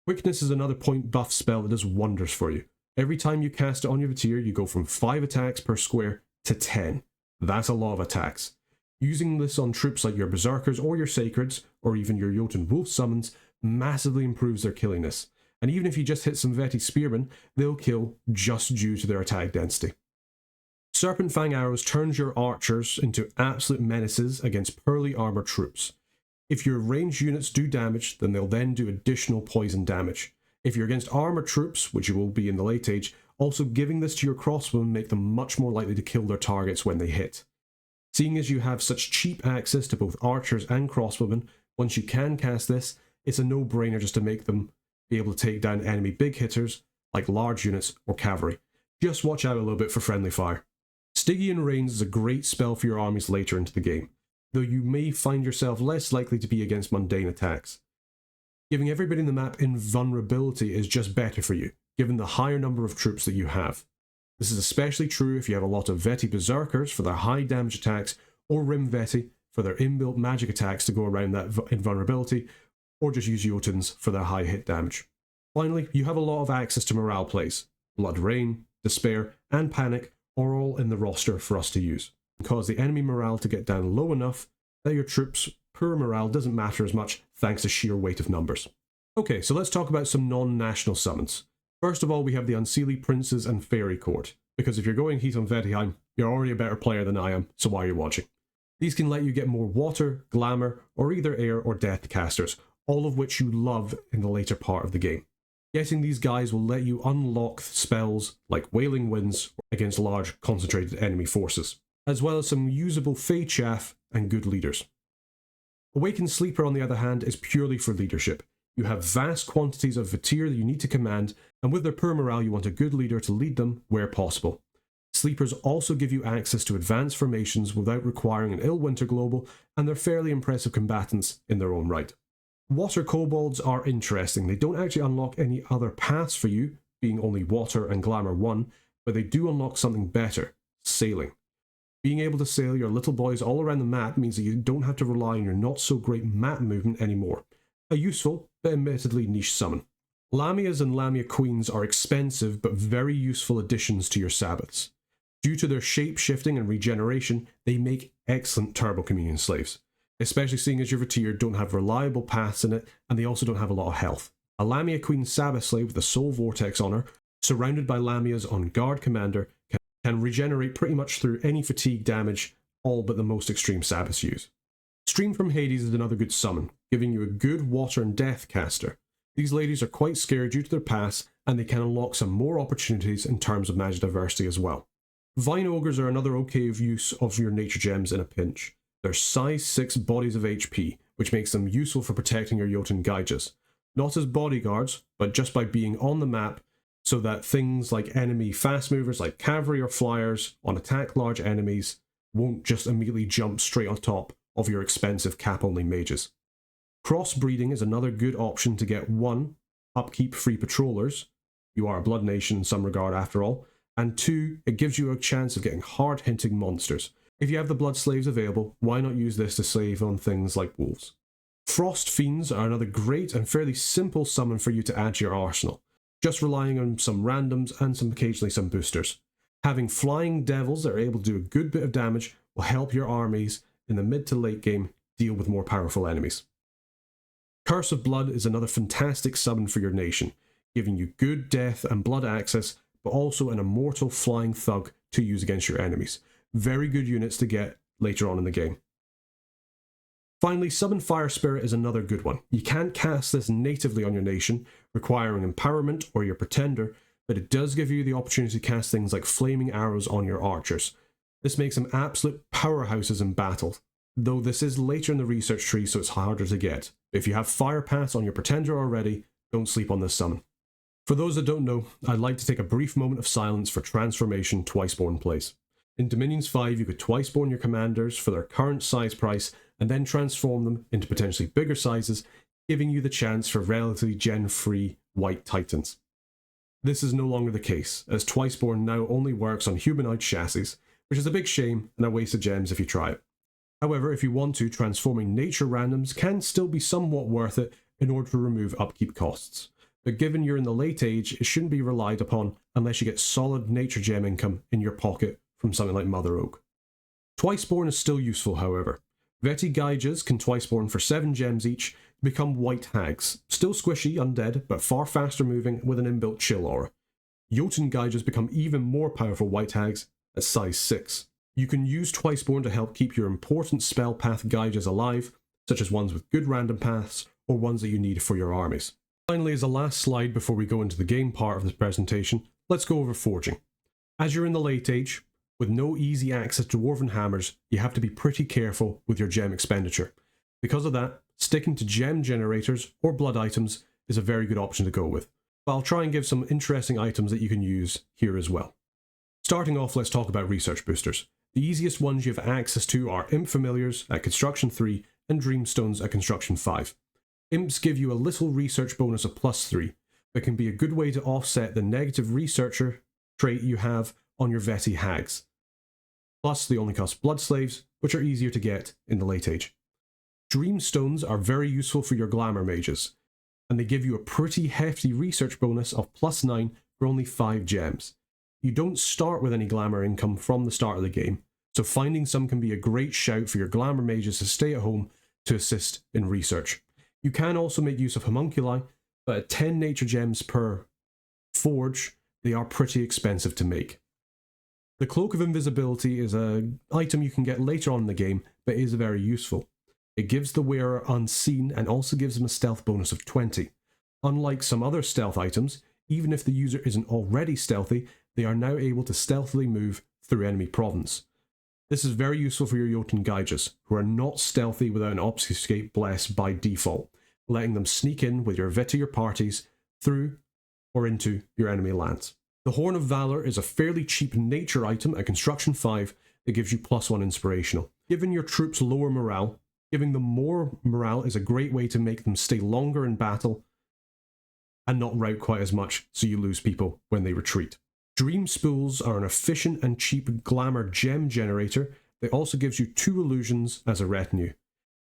A: Quickness is another point buff spell that does wonders for you. Every time you cast it on your Vaetir, you go from 5 attacks per square to 10. That's a lot of attacks. Using this on troops like your Berserkers or your Sacreds, or even your Jotun Wolf summons, massively improves their killingness. And even if you just hit some Vaetti Spearmen, they'll kill just due to their attack density. Serpent Fang Arrows turns your archers into absolute menaces against pearly armor troops. If your ranged units do damage, then they'll then do additional poison damage. If you're against armor troops, which you will be in the Late Age, also giving this to your crossbowmen make them much more likely to kill their targets when they hit. Seeing as you have such cheap access to both archers and crossbowmen, Once you can cast this, it's a no-brainer just to make them be able to take down enemy big hitters like large units or cavalry. Just watch out a little bit for friendly fire. Stygian Reigns is a great spell for your armies later into the game, though you may find yourself less likely to be against mundane attacks. Giving everybody in the map invulnerability is just better for you, given the higher number of troops that you have. This is especially true if you have a lot of Vaetti Berserkers for their high damage attacks, or Rimvaetti for their inbuilt magic attacks to go around that invulnerability, or just use Jotuns for their high hit damage. Finally, you have a lot of access to morale plays. Blood Rain, Despair, and Panic are all in the roster for us to use, and cause the enemy morale to get down low enough that your troops' poor morale doesn't matter as much thanks to sheer weight of numbers. Okay, so let's talk about some non-national summons. First of all, we have the Unseelie Princes and Fairy Court, because if you're going heat on Vaettiheim, you're already a better player than I am, so why are you watching? These can let you get more water, glamour, or either air or death casters, all of which you love in the later part of the game. Getting these guys will let you unlock spells like Wailing Winds against large concentrated enemy forces, as well as some usable Fey Chaff and good leaders. Awakened Sleeper, on the other hand, is purely for leadership. You have vast quantities of Vaetir that you need to command, and with their poor morale you want a good leader to lead them where possible. Sleepers also give you access to advanced formations without requiring an Illwinter global, and they're fairly impressive combatants in their own right. Water Kobolds are interesting. They don't actually unlock any other paths for you, being only Water and Glamour 1, but they do unlock something better: sailing. Being able to sail your little boys all around the map means that you don't have to rely on your not-so-great map movement anymore. A useful, but admittedly niche summon. Lamias and Lamia Queens are expensive but very useful additions to your Sabbaths. Due to their shape-shifting and regeneration, they make excellent Turbo Communion slaves, especially seeing as your Vaetir don't have reliable paths in it, and they also don't have a lot of health. A Lamia Queen Sabbath slave with a Soul Vortex on her, surrounded by Lamias on Guard Commander, can regenerate pretty much through any fatigue damage, all but the most extreme Sabbaths use. Stream from Hades is another good summon, giving you a good water and death caster. These ladies are quite scared due to their pass, and they can unlock some more opportunities in terms of magic diversity as well. Vine Ogres are another okay use of your nature gems in a pinch. They're size 6 bodies of HP, which makes them useful for protecting your Jotun Gygjas. Not as bodyguards, but just by being on the map, so that things like enemy fast movers like cavalry or flyers on attack large enemies won't just immediately jump straight on top of your expensive cap-only mages. Crossbreeding is another good option to get 1, upkeep free patrollers. You are a blood nation in some regard after all. And 2, it gives you a chance of getting hard-hitting monsters. If you have the blood slaves available, why not use this to save on things like wolves? Frost Fiends are another great and fairly simple summon for you to add to your arsenal, just relying on some randoms and occasionally some boosters. Having flying devils that are able to do a good bit of damage will help your armies in the mid to late game deal with more powerful enemies. Curse of Blood is another fantastic summon for your nation, giving you good death and blood access, but also an immortal flying thug to use against your enemies. Very good units to get later on in the game. Finally, Summon Fire Spirit is another good one. You can't cast this natively on your nation, requiring empowerment or your pretender, but it does give you the opportunity to cast things like flaming arrows on your archers. This makes them absolute powerhouses in battle, though this is later in the research tree so it's harder to get. If you have Fire Pass on your pretender already, don't sleep on this summon. For those that don't know, I'd like to take a brief moment of silence for Transformation Twiceborn plays. In Dominions 5, you could Twiceborn your commanders for their current size price and then transform them into potentially bigger sizes, giving you the chance for relatively gen-free white titans. This is no longer the case, as Twiceborn now only works on humanoid chassis, which is a big shame and a waste of gems if you try it. However, if you want to, transforming nature randoms can still be somewhat worth it in order to remove upkeep costs. But given you're in the late age, it shouldn't be relied upon unless you get solid nature gem income in your pocket from something like Mother Oak. Twiceborn is still useful, however. Vaetti Gygjas can Twiceborn for 7 gems each to become white hags, still squishy, undead, but far faster moving with an inbuilt chill aura. Jotun Gygjas become even more powerful white hags at size 6. You can use Twiceborn to help keep your important spell path Gygjas alive, such as ones with good random paths or ones that you need for your armies. Finally, as a last slide before we go into the game part of this presentation, let's go over forging. As you're in the late age, with no easy access to dwarven hammers, you have to be pretty careful with your gem expenditure. Because of that, sticking to gem generators or blood items is a very good option to go with. But I'll try and give some interesting items that you can use here as well. Starting off, let's talk about research boosters. The easiest ones you have access to are Imp Familiars at Construction 3 and Dreamstones at Construction 5. Imps give you a little research bonus of +3, but can be a good way to offset the negative researcher trait you have on your Vaetti Hags. Plus, they only cost blood slaves, which are easier to get in the late age. Dreamstones are very useful for your glamour mages, and they give you a pretty hefty research bonus of +9 for only 5 gems. You don't start with any glamour income from the start of the game, so finding some can be a great shout for your glamour mages to stay at home to assist in research. You can also make use of homunculi, but at 10 nature gems per forge, they are pretty expensive to make. The Cloak of Invisibility is an item you can get later on in the game, but is very useful. It gives the wearer unseen and also gives them a stealth bonus of 20. Unlike some other stealth items, even if the user isn't already stealthy, they are now able to stealthily move through enemy province. This is very useful for your Jotun Gygjas, who are not stealthy without an Obfuscate Bless by default, letting them sneak in with your Vaettir parties through or into your enemy lands. The Horn of Valor is a fairly cheap nature item at Construction 5 that gives you +1 inspirational. Giving your troops lower morale, giving them more morale is a great way to make them stay longer in battle and not rout quite as much so you lose people when they retreat. Dream Spools are an efficient and cheap glamour gem generator that also gives you 2 illusions as a retinue.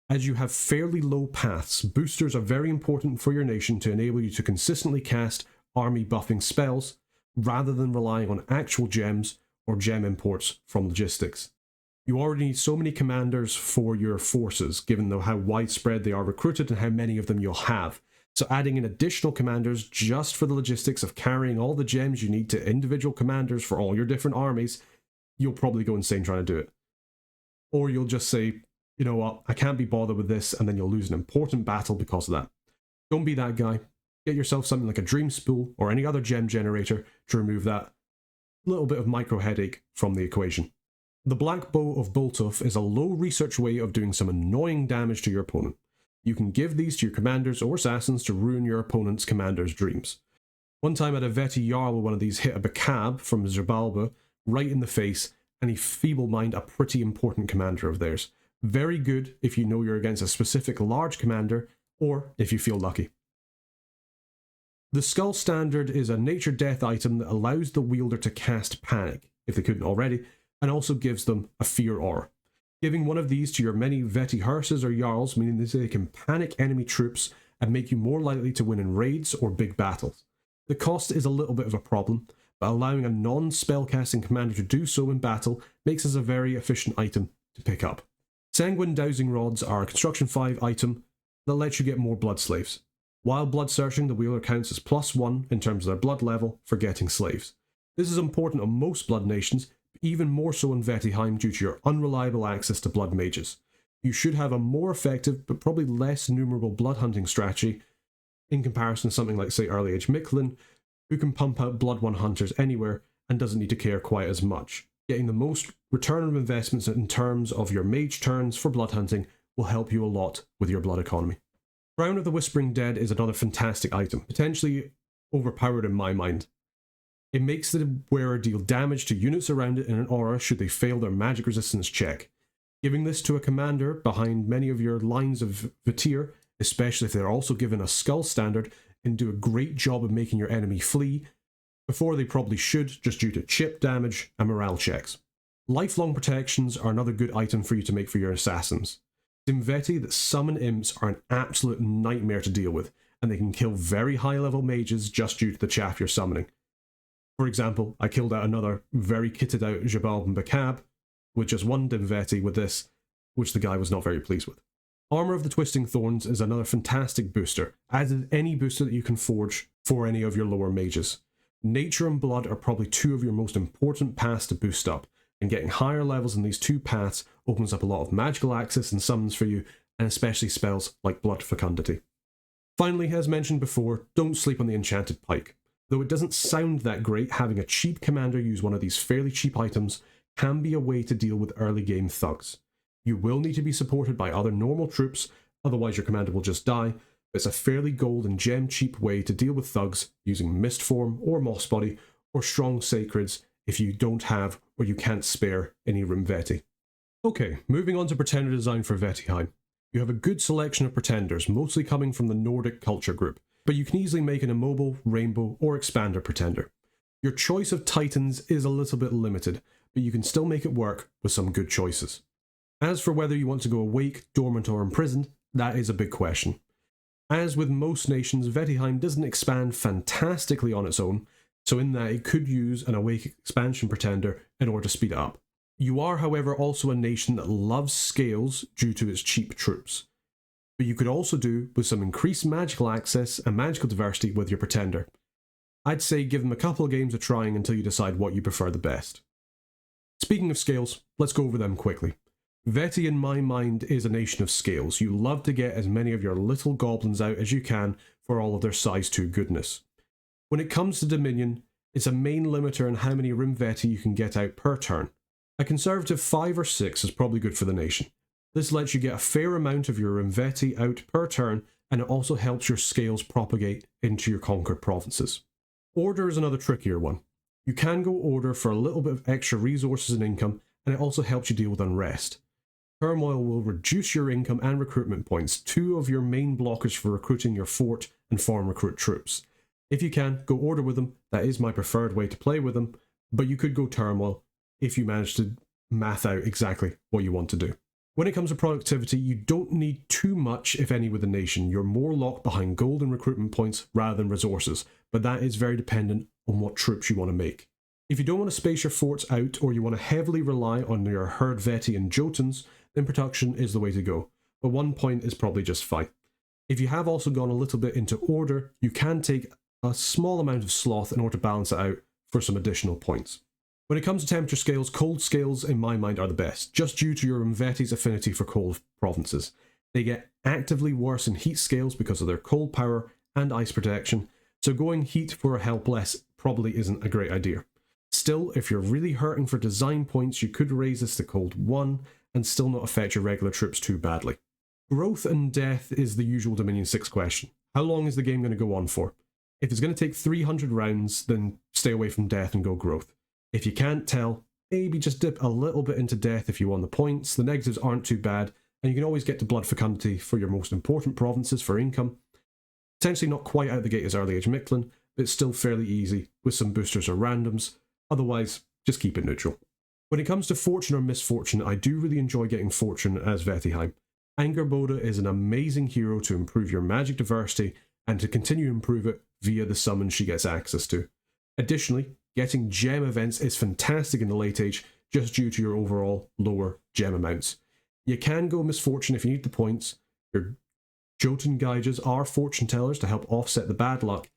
A: As you have fairly low paths, boosters are very important for your nation to enable you to consistently cast army buffing spells rather than relying on actual gems or gem imports from logistics. You already need so many commanders for your forces, given how widespread they are recruited and how many of them you'll have. So adding in additional commanders just for the logistics of carrying all the gems you need to individual commanders for all your different armies, you'll probably go insane trying to do it. Or you'll just say, you know what, I can't be bothered with this, and then you'll lose an important battle because of that. Don't be that guy. Get yourself something like a Dream Spool or any other gem generator to remove that little bit of micro headache from the equation. The Black Bow of Boltuf is a low research way of doing some annoying damage to your opponent. You can give these to your commanders or assassins to ruin your opponent's commander's dreams. One time I had a Niefel Jarl with one of these hit a Bakab from Zerbalba right in the face, and he feeble-minded a pretty important commander of theirs. Very good if you know you're against a specific large commander, or if you feel lucky. The Skull Standard is a nature death item that allows the wielder to cast Panic, if they couldn't already, and also gives them a fear aura. Giving one of these to your many Vaetti hearses or Jarls, meaning that they can panic enemy troops and make you more likely to win in raids or big battles. The cost is a little bit of a problem, but allowing a non-spellcasting commander to do so in battle makes this a very efficient item to pick up. Sanguine Dowsing Rods are a Construction 5 item that lets you get more blood slaves. While blood searching, the wielder counts as +1 in terms of their blood level for getting slaves. This is important on most blood nations, but even more so in Vaettiheim due to your unreliable access to blood mages. You should have a more effective but probably less numerable blood hunting strategy in comparison to something like, say, Early Age Micklin, who can pump out blood 1 hunters anywhere and doesn't need to care quite as much. Getting the most return of investments in terms of your mage turns for blood hunting will help you a lot with your blood economy. Crown of the Whispering Dead is another fantastic item, potentially overpowered in my mind. It makes the wearer deal damage to units around it in an aura should they fail their magic resistance check. Giving this to a commander behind many of your lines of Vaetir, especially if they're also given a Skull Standard, can do a great job of making your enemy flee, before they probably should, just due to chip damage and morale checks. Lifelong Protections are another good item for you to make for your assassins. Dimvaetti that summon imps are an absolute nightmare to deal with, and they can kill very high level mages just due to the chaff you're summoning. For example, I killed out another very kitted out Jabal and Bakab with just one Dimvaetti with this, which the guy was not very pleased with. Armour of the Twisting Thorns is another fantastic booster, as is any booster that you can forge for any of your lower mages. Nature and Blood are probably 2 of your most important paths to boost up, and getting higher levels in these 2 paths opens up a lot of magical access and summons for you, and especially spells like Blood Fecundity. Finally, as mentioned before, don't sleep on the Enchanted Pike. Though it doesn't sound that great, having a cheap commander use one of these fairly cheap items can be a way to deal with early game thugs. You will need to be supported by other normal troops, otherwise your commander will just die. It's a fairly gold and gem cheap way to deal with thugs using Mist Form or Moss Body or Strong Sacreds if you don't have or you can't spare any Rimvaetti. Okay, moving on to Pretender design for Vaettiheim. You have a good selection of Pretenders, mostly coming from the Nordic culture group, but you can easily make an Immobile, Rainbow or Expander Pretender. Your choice of Titans is a little bit limited, but you can still make it work with some good choices. As for whether you want to go Awake, Dormant or Imprisoned, that is a big question. As with most nations, Vaettiheim doesn't expand fantastically on its own, so in that it could use an Awake expansion Pretender in order to speed it up. You are, however, also a nation that loves scales due to its cheap troops. But you could also do with some increased magical access and magical diversity with your Pretender. I'd say give them a couple of games of trying until you decide what you prefer the best. Speaking of scales, let's go over them quickly. Vaetti, in my mind, is a nation of scales. You love to get as many of your little goblins out as you can for all of their size 2 goodness. When it comes to Dominion, it's a main limiter on how many Rimvaetti you can get out per turn. A conservative 5 or 6 is probably good for the nation. This lets you get a fair amount of your Rimvaetti out per turn, and it also helps your scales propagate into your conquered provinces. Order is another trickier one. You can go Order for a little bit of extra resources and income, and it also helps you deal with unrest. Turmoil will reduce your income and recruitment points, 2 of your main blockers for recruiting your fort and foreign recruit troops. If you can, go Order with them, that is my preferred way to play with them, but you could go Turmoil if you manage to math out exactly what you want to do. When it comes to productivity, you don't need too much, if any, with the nation. You're more locked behind gold and recruitment points rather than resources, but that is very dependent on what troops you want to make. If you don't want to space your forts out, or you want to heavily rely on your herd Vaetti and Jotuns, then production is the way to go, but 1 point is probably just fine. If you have also gone a little bit into Order, you can take a small amount of Sloth in order to balance it out for some additional points. When it comes to temperature scales, cold scales in my mind are the best, just due to your Rimvaetti's affinity for cold provinces. They get actively worse in heat scales because of their cold power and ice protection, so going heat for a helpless probably isn't a great idea. Still, if you're really hurting for design points, you could raise this to cold 1 and still not affect your regular troops too badly. Growth and death is the usual Dominion 6 question. How long is the game going to go on for? If it's going to take 300 rounds, then stay away from death and go growth. If you can't tell, maybe just dip a little bit into death if you want the points. The negatives aren't too bad, and you can always get to blood fecundity for your most important provinces for income. Potentially not quite out the gate as early age Mictlan, but it's still fairly easy with some boosters or randoms. Otherwise, just keep it neutral. When it comes to fortune or misfortune, I do really enjoy getting fortune as Vaettiheim. Angerboda is an amazing hero to improve your magic diversity and to continue to improve it via the summons she gets access to. Additionally, getting gem events is fantastic in the late age just due to your overall lower gem amounts. You can go misfortune if you need the points. Your Jotun Gygjas are fortune tellers to help offset the bad luck.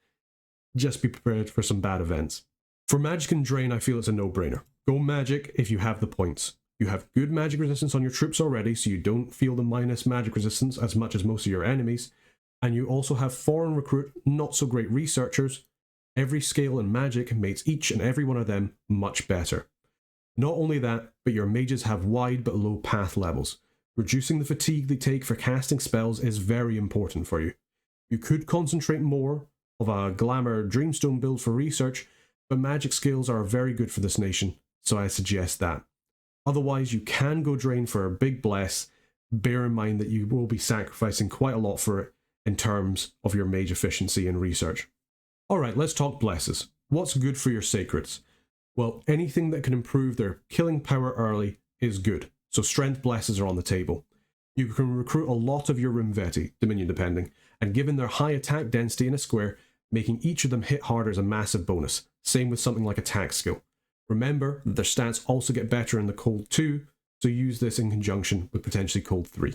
A: Just be prepared for some bad events. For magic and drain, I feel it's a no-brainer. Go magic if you have the points. You have good magic resistance on your troops already, so you don't feel the minus magic resistance as much as most of your enemies. And you also have foreign recruit, not so great researchers. Every scale in magic makes each and every one of them much better. Not only that, but your mages have wide but low path levels. Reducing the fatigue they take for casting spells is very important for you. You could concentrate more of a glamour dreamstone build for research, but magic skills are very good for this nation, so I suggest that. Otherwise, you can go drain for a big bless. Bear in mind that you will be sacrificing quite a lot for it in terms of your mage efficiency and research. Alright, let's talk blesses. What's good for your sacreds? Well, anything that can improve their killing power early is good, so strength blesses are on the table. You can recruit a lot of your Rimvaetti, Dominion depending, and given their high attack density in a square, making each of them hit harder is a massive bonus. Same with something like attack skill. Remember that their stats also get better in the cold 2, so use this in conjunction with potentially cold 3.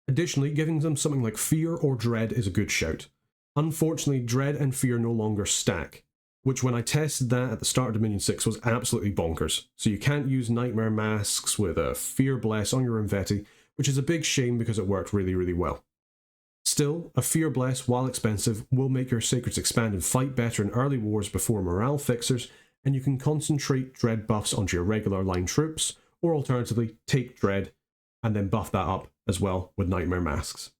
A: Additionally, giving them something like fear or dread is a good shout. Unfortunately, dread and fear no longer stack, which when I tested that at the start of Dominion 6 was absolutely bonkers. So you can't use nightmare masks with a fear bless on your Rimvaetti, which is a big shame because it worked really, really well. Still, a fear bless, while expensive, will make your sacreds expand and fight better in early wars before morale fixers, and you can concentrate dread buffs onto your regular line troops, or alternatively, take dread and then buff that up as well with nightmare masks.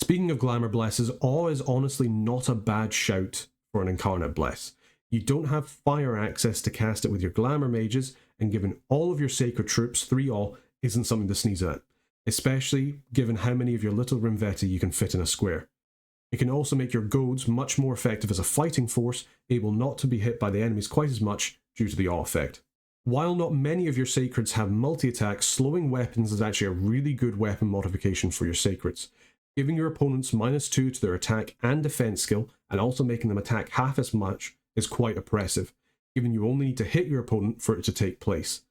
A: Speaking of glamour blesses, Awe is honestly not a bad shout for an incarnate bless. You don't have fire access to cast it with your glamour mages, and giving all of your sacred troops 3 Awe isn't something to sneeze at, especially given how many of your little Rimvaetti you can fit in a square. It can also make your goads much more effective as a fighting force, able not to be hit by the enemies quite as much due to the Awe effect. While not many of your sacreds have multi-attack, slowing weapons is actually a really good weapon modification for your sacreds. Giving your opponents -2 to their attack and defense skill, and also making them attack half as much, is quite oppressive, given you only need to hit your opponent for it to take place.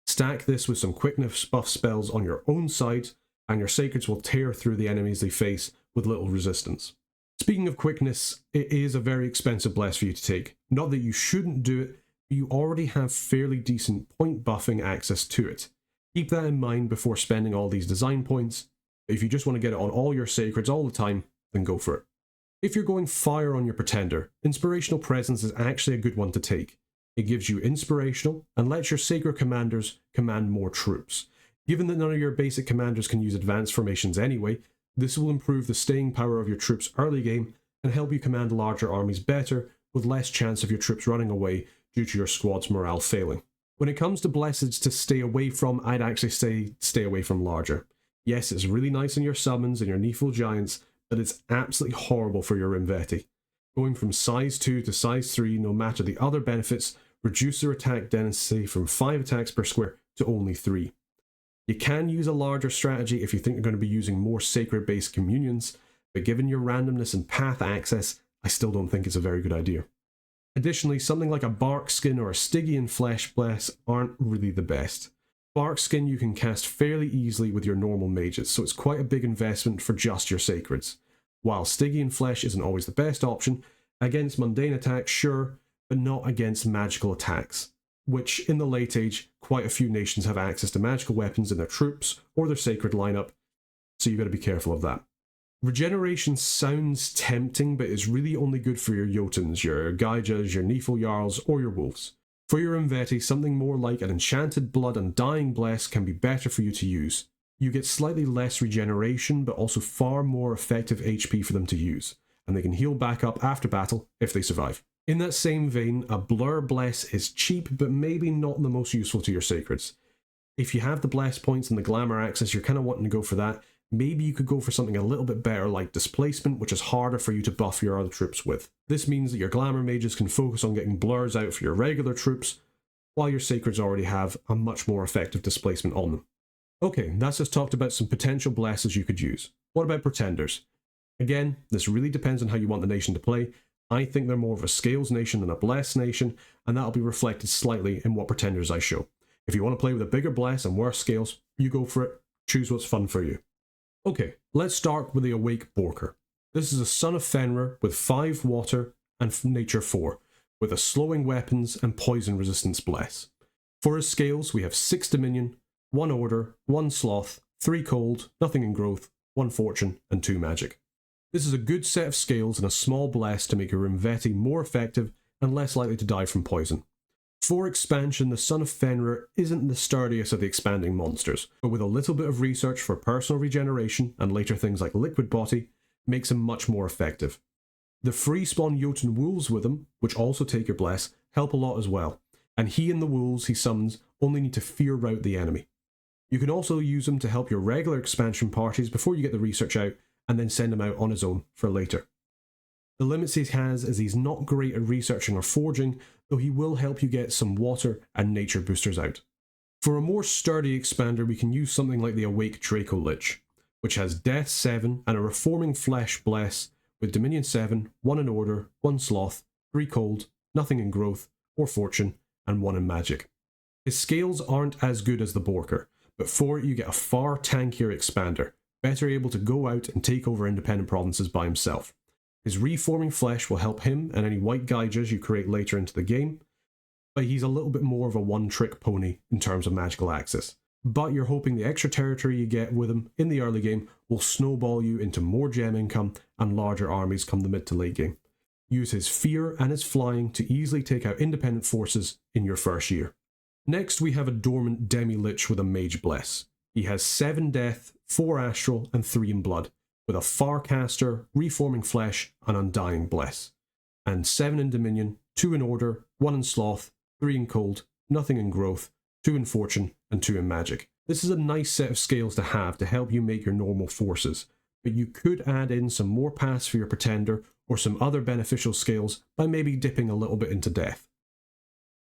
A: Stack this with some quickness buff spells on your own side, and your sacreds will tear through the enemies they face with little resistance. Speaking of quickness, it is a very expensive bless for you to take. Not that you shouldn't do it, but you already have fairly decent point buffing access to it. Keep that in mind before spending all these design points. But if you just want to get it on all your sacreds all the time, then go for it. If you're going fire on your pretender, Inspirational Presence is actually a good one to take. It gives you inspirational and lets your sacred commanders command more troops. Given that none of your basic commanders can use advanced formations anyway, this will improve the staying power of your troops early game and help you command larger armies better, with less chance of your troops running away due to your squad's morale failing. When it comes to blesseds to stay away from, I'd actually say stay away from larger. Yes, it's really nice in your summons and your Niefel giants, but it's absolutely horrible for your Rimvaetti. Going from size 2 to size 3, no matter the other benefits, reduce their attack density from 5 attacks per square to only 3. You can use a larger strategy if you think you're going to be using more sacred-based communions, but given your randomness and path access, I still don't think it's a very good idea. Additionally, something like a Bark Skin or a Stygian Flesh Bless aren't really the best. Bark Skin you can cast fairly easily with your normal mages, so it's quite a big investment for just your sacreds. While Stygian Flesh isn't always the best option, against mundane attacks, sure, but not against magical attacks, which in the late age, quite a few nations have access to magical weapons in their troops or their sacred lineup, so you've got to be careful of that. Regeneration sounds tempting, but is really only good for your Jotuns, your Gygjas, your Niefel Jarls, or your Wolves. For your Rimvaetti, something more like an Enchanted Blood and Dying Bless can be better for you to use. You get slightly less regeneration, but also far more effective HP for them to use, and they can heal back up after battle if they survive. In that same vein, a Blur Bless is cheap, but maybe not the most useful to your sacreds. If you have the Bless points and the Glamour access, you're kind of wanting to go for that. Maybe you could go for something a little bit better like Displacement, which is harder for you to buff your other troops with. This means that your Glamour mages can focus on getting blurs out for your regular troops, while your sacreds already have a much more effective displacement on them. Okay, that's just talked about some potential blesses you could use. What about pretenders? Again, this really depends on how you want the nation to play. I think they're more of a scales nation than a bless nation, and that'll be reflected slightly in what pretenders I show. If you want to play with a bigger bless and worse scales, you go for it. Choose what's fun for you. Okay, let's start with the Awake Borker. This is a Son of Fenrir with 5 water and nature 4, with a slowing weapons and poison resistance bless. For his scales, we have 6 dominion, 1 order, 1 sloth, 3 cold, nothing in growth, 1 fortune, and 2 magic. This is a good set of scales and a small bless to make your Rimvaetti more effective and less likely to die from poison. For expansion, the Son of Fenrir isn't the sturdiest of the expanding monsters, but with a little bit of research for personal regeneration and later things like Liquid Body, makes him much more effective. The free spawn Jotun Wolves with him, which also take your bless, help a lot as well, and he and the wolves he summons only need to fear rout the enemy. You can also use him to help your regular expansion parties before you get the research out, and then send him out on his own for later. The limits he has is he's not great at researching or forging, though he will help you get some water and nature boosters out. For a more sturdy expander, we can use something like the Awake Dracolich, which has Death 7 and a Reforming Flesh Bless with Dominion 7, 1 in Order, 1 Sloth, 3 Cold, nothing in Growth or Fortune, and 1 in Magic. His scales aren't as good as the Borker, but for it you get a far tankier expander, better able to go out and take over independent provinces by himself. His Reforming Flesh will help him and any white Gygjas you create later into the game, but he's a little bit more of a one-trick pony in terms of magical access. But you're hoping the extra territory you get with him in the early game will snowball you into more gem income and larger armies come the mid to late game. Use his fear and his flying to easily take out independent forces in your first year. Next we have a Dormant Demi-Lich with a Mage Bless. He has 7 death, 4 astral and 3 in blood, with a Farcaster, Reforming Flesh, and Undying Bless. And 7 in Dominion, 2 in Order, 1 in Sloth, 3 in Cold, nothing in Growth, 2 in Fortune, and 2 in Magic. This is a nice set of scales to have to help you make your normal forces, but you could add in some more paths for your Pretender or some other beneficial scales by maybe dipping a little bit into Death.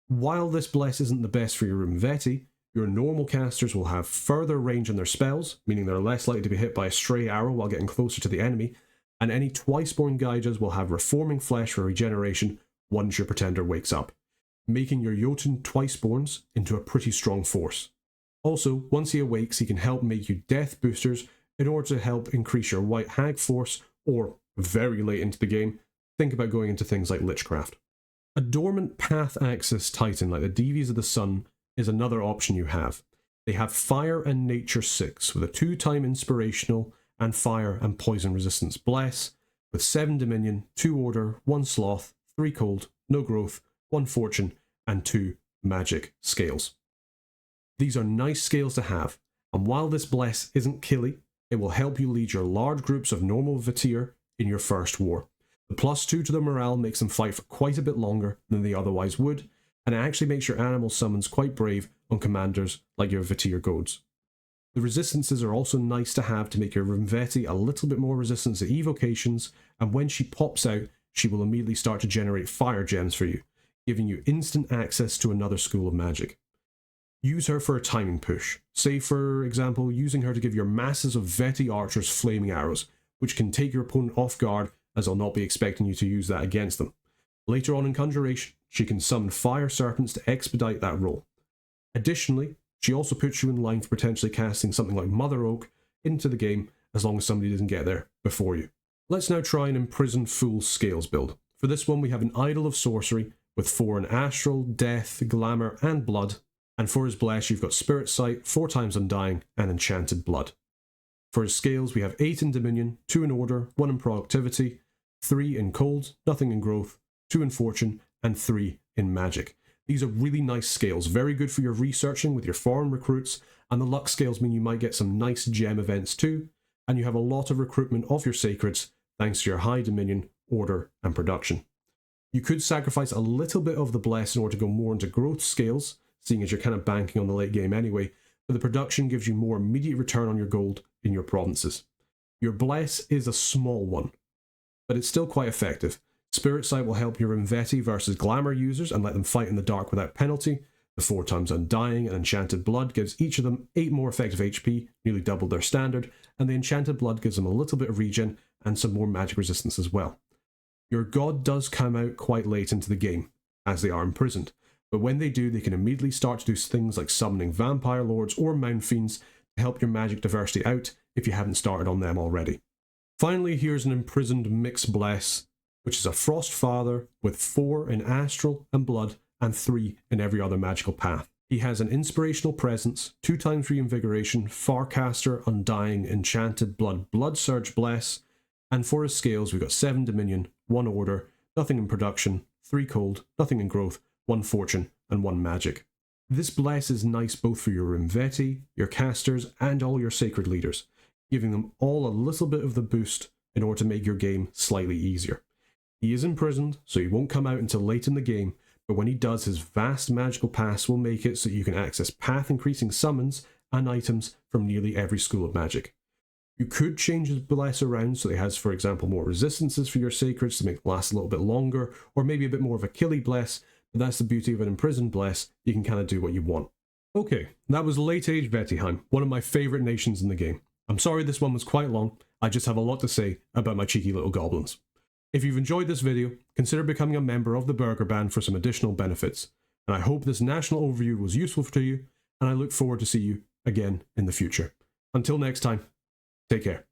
A: While this Bless isn't the best for your Rimvaetti, your normal casters will have further range on their spells, meaning they're less likely to be hit by a stray arrow while getting closer to the enemy, and any Twiceborn Gygjas will have Reforming Flesh for regeneration once your Pretender wakes up, making your Jotun Twiceborns into a pretty strong force. Also, once he awakes, he can help make you death boosters in order to help increase your white hag force, or, very late into the game, think about going into things like Lichcraft. A dormant path access titan like the Devies of the Sun is another option you have. They have Fire and Nature 6 with a 2-time inspirational and Fire and Poison Resistance Bless, with 7 Dominion, 2 Order, 1 Sloth, 3 Cold, no Growth, 1 Fortune, and 2 Magic scales. These are nice scales to have, and while this Bless isn't killy, it will help you lead your large groups of normal Vaetti in your first war. The +2 to the morale makes them fight for quite a bit longer than they otherwise would, and it actually makes your animal summons quite brave on commanders like your Vaetti goads. The resistances are also nice to have to make your Rimvaetti a little bit more resistant to evocations, and when she pops out, she will immediately start to generate fire gems for you, giving you instant access to another school of magic. Use her for a timing push, say for example using her to give your masses of Vaetti archers flaming arrows, which can take your opponent off guard as they'll not be expecting you to use that against them. Later on in Conjuration, she can summon fire serpents to expedite that roll. Additionally, she also puts you in line for potentially casting something like Mother Oak into the game as long as somebody doesn't get there before you. Let's now try an Imprisoned Fool Scales build. For this one we have an Idol of Sorcery with 4 in Astral, Death, Glamour and Blood, and for his Bless you've got Spirit Sight, 4 times Undying and Enchanted Blood. For his scales we have 8 in Dominion, 2 in Order, 1 in Productivity, 3 in Cold, nothing in Growth, 2 in Fortune, and 3 in Magic. These are really nice scales, very good for your researching with your foreign recruits, and the luck scales mean you might get some nice gem events too, and you have a lot of recruitment of your sacreds thanks to your high Dominion, Order, and Production. You could sacrifice a little bit of the Bless in order to go more into growth scales, seeing as you're kind of banking on the late game anyway, but the Production gives you more immediate return on your gold in your provinces. Your Bless is a small one, but it's still quite effective. Spirit Sight will help your Rimvaetti versus Glamour users and let them fight in the dark without penalty. The 4 times Undying and Enchanted Blood gives each of them 8 more effective HP, nearly double their standard, and the Enchanted Blood gives them a little bit of regen and some more magic resistance as well. Your God does come out quite late into the game, as they are imprisoned, but when they do, they can immediately start to do things like summoning Vampire Lords or Mound Fiends to help your magic diversity out if you haven't started on them already. Finally, here's an Imprisoned Mix Bless, which is a Frost Father with 4 in Astral and Blood and 3 in every other magical path. He has an Inspirational Presence, 2 times Reinvigoration, Farcaster, Undying, Enchanted Blood, Blood Surge Bless, and for his scales we've got 7 Dominion, 1 Order, nothing in Production, 3 Cold, nothing in Growth, 1 Fortune, and 1 Magic. This Bless is nice both for your Rimvaetti, your casters, and all your sacred leaders, giving them all a little bit of the boost in order to make your game slightly easier. He is imprisoned, so he won't come out until late in the game, but when he does, his vast magical pass will make it so you can access path-increasing summons and items from nearly every school of magic. You could change his Bless around so he has, for example, more resistances for your sacreds to make it last a little bit longer, or maybe a bit more of a killy Bless, but that's the beauty of an Imprisoned Bless, you can kind of do what you want. Okay, that was Late Age Vaettiheim, one of my favourite nations in the game. I'm sorry this one was quite long, I just have a lot to say about my cheeky little goblins. If you've enjoyed this video, consider becoming a member of the Burger Band for some additional benefits, and I hope this national overview was useful to you, and I look forward to see you again in the future. Until next time, take care.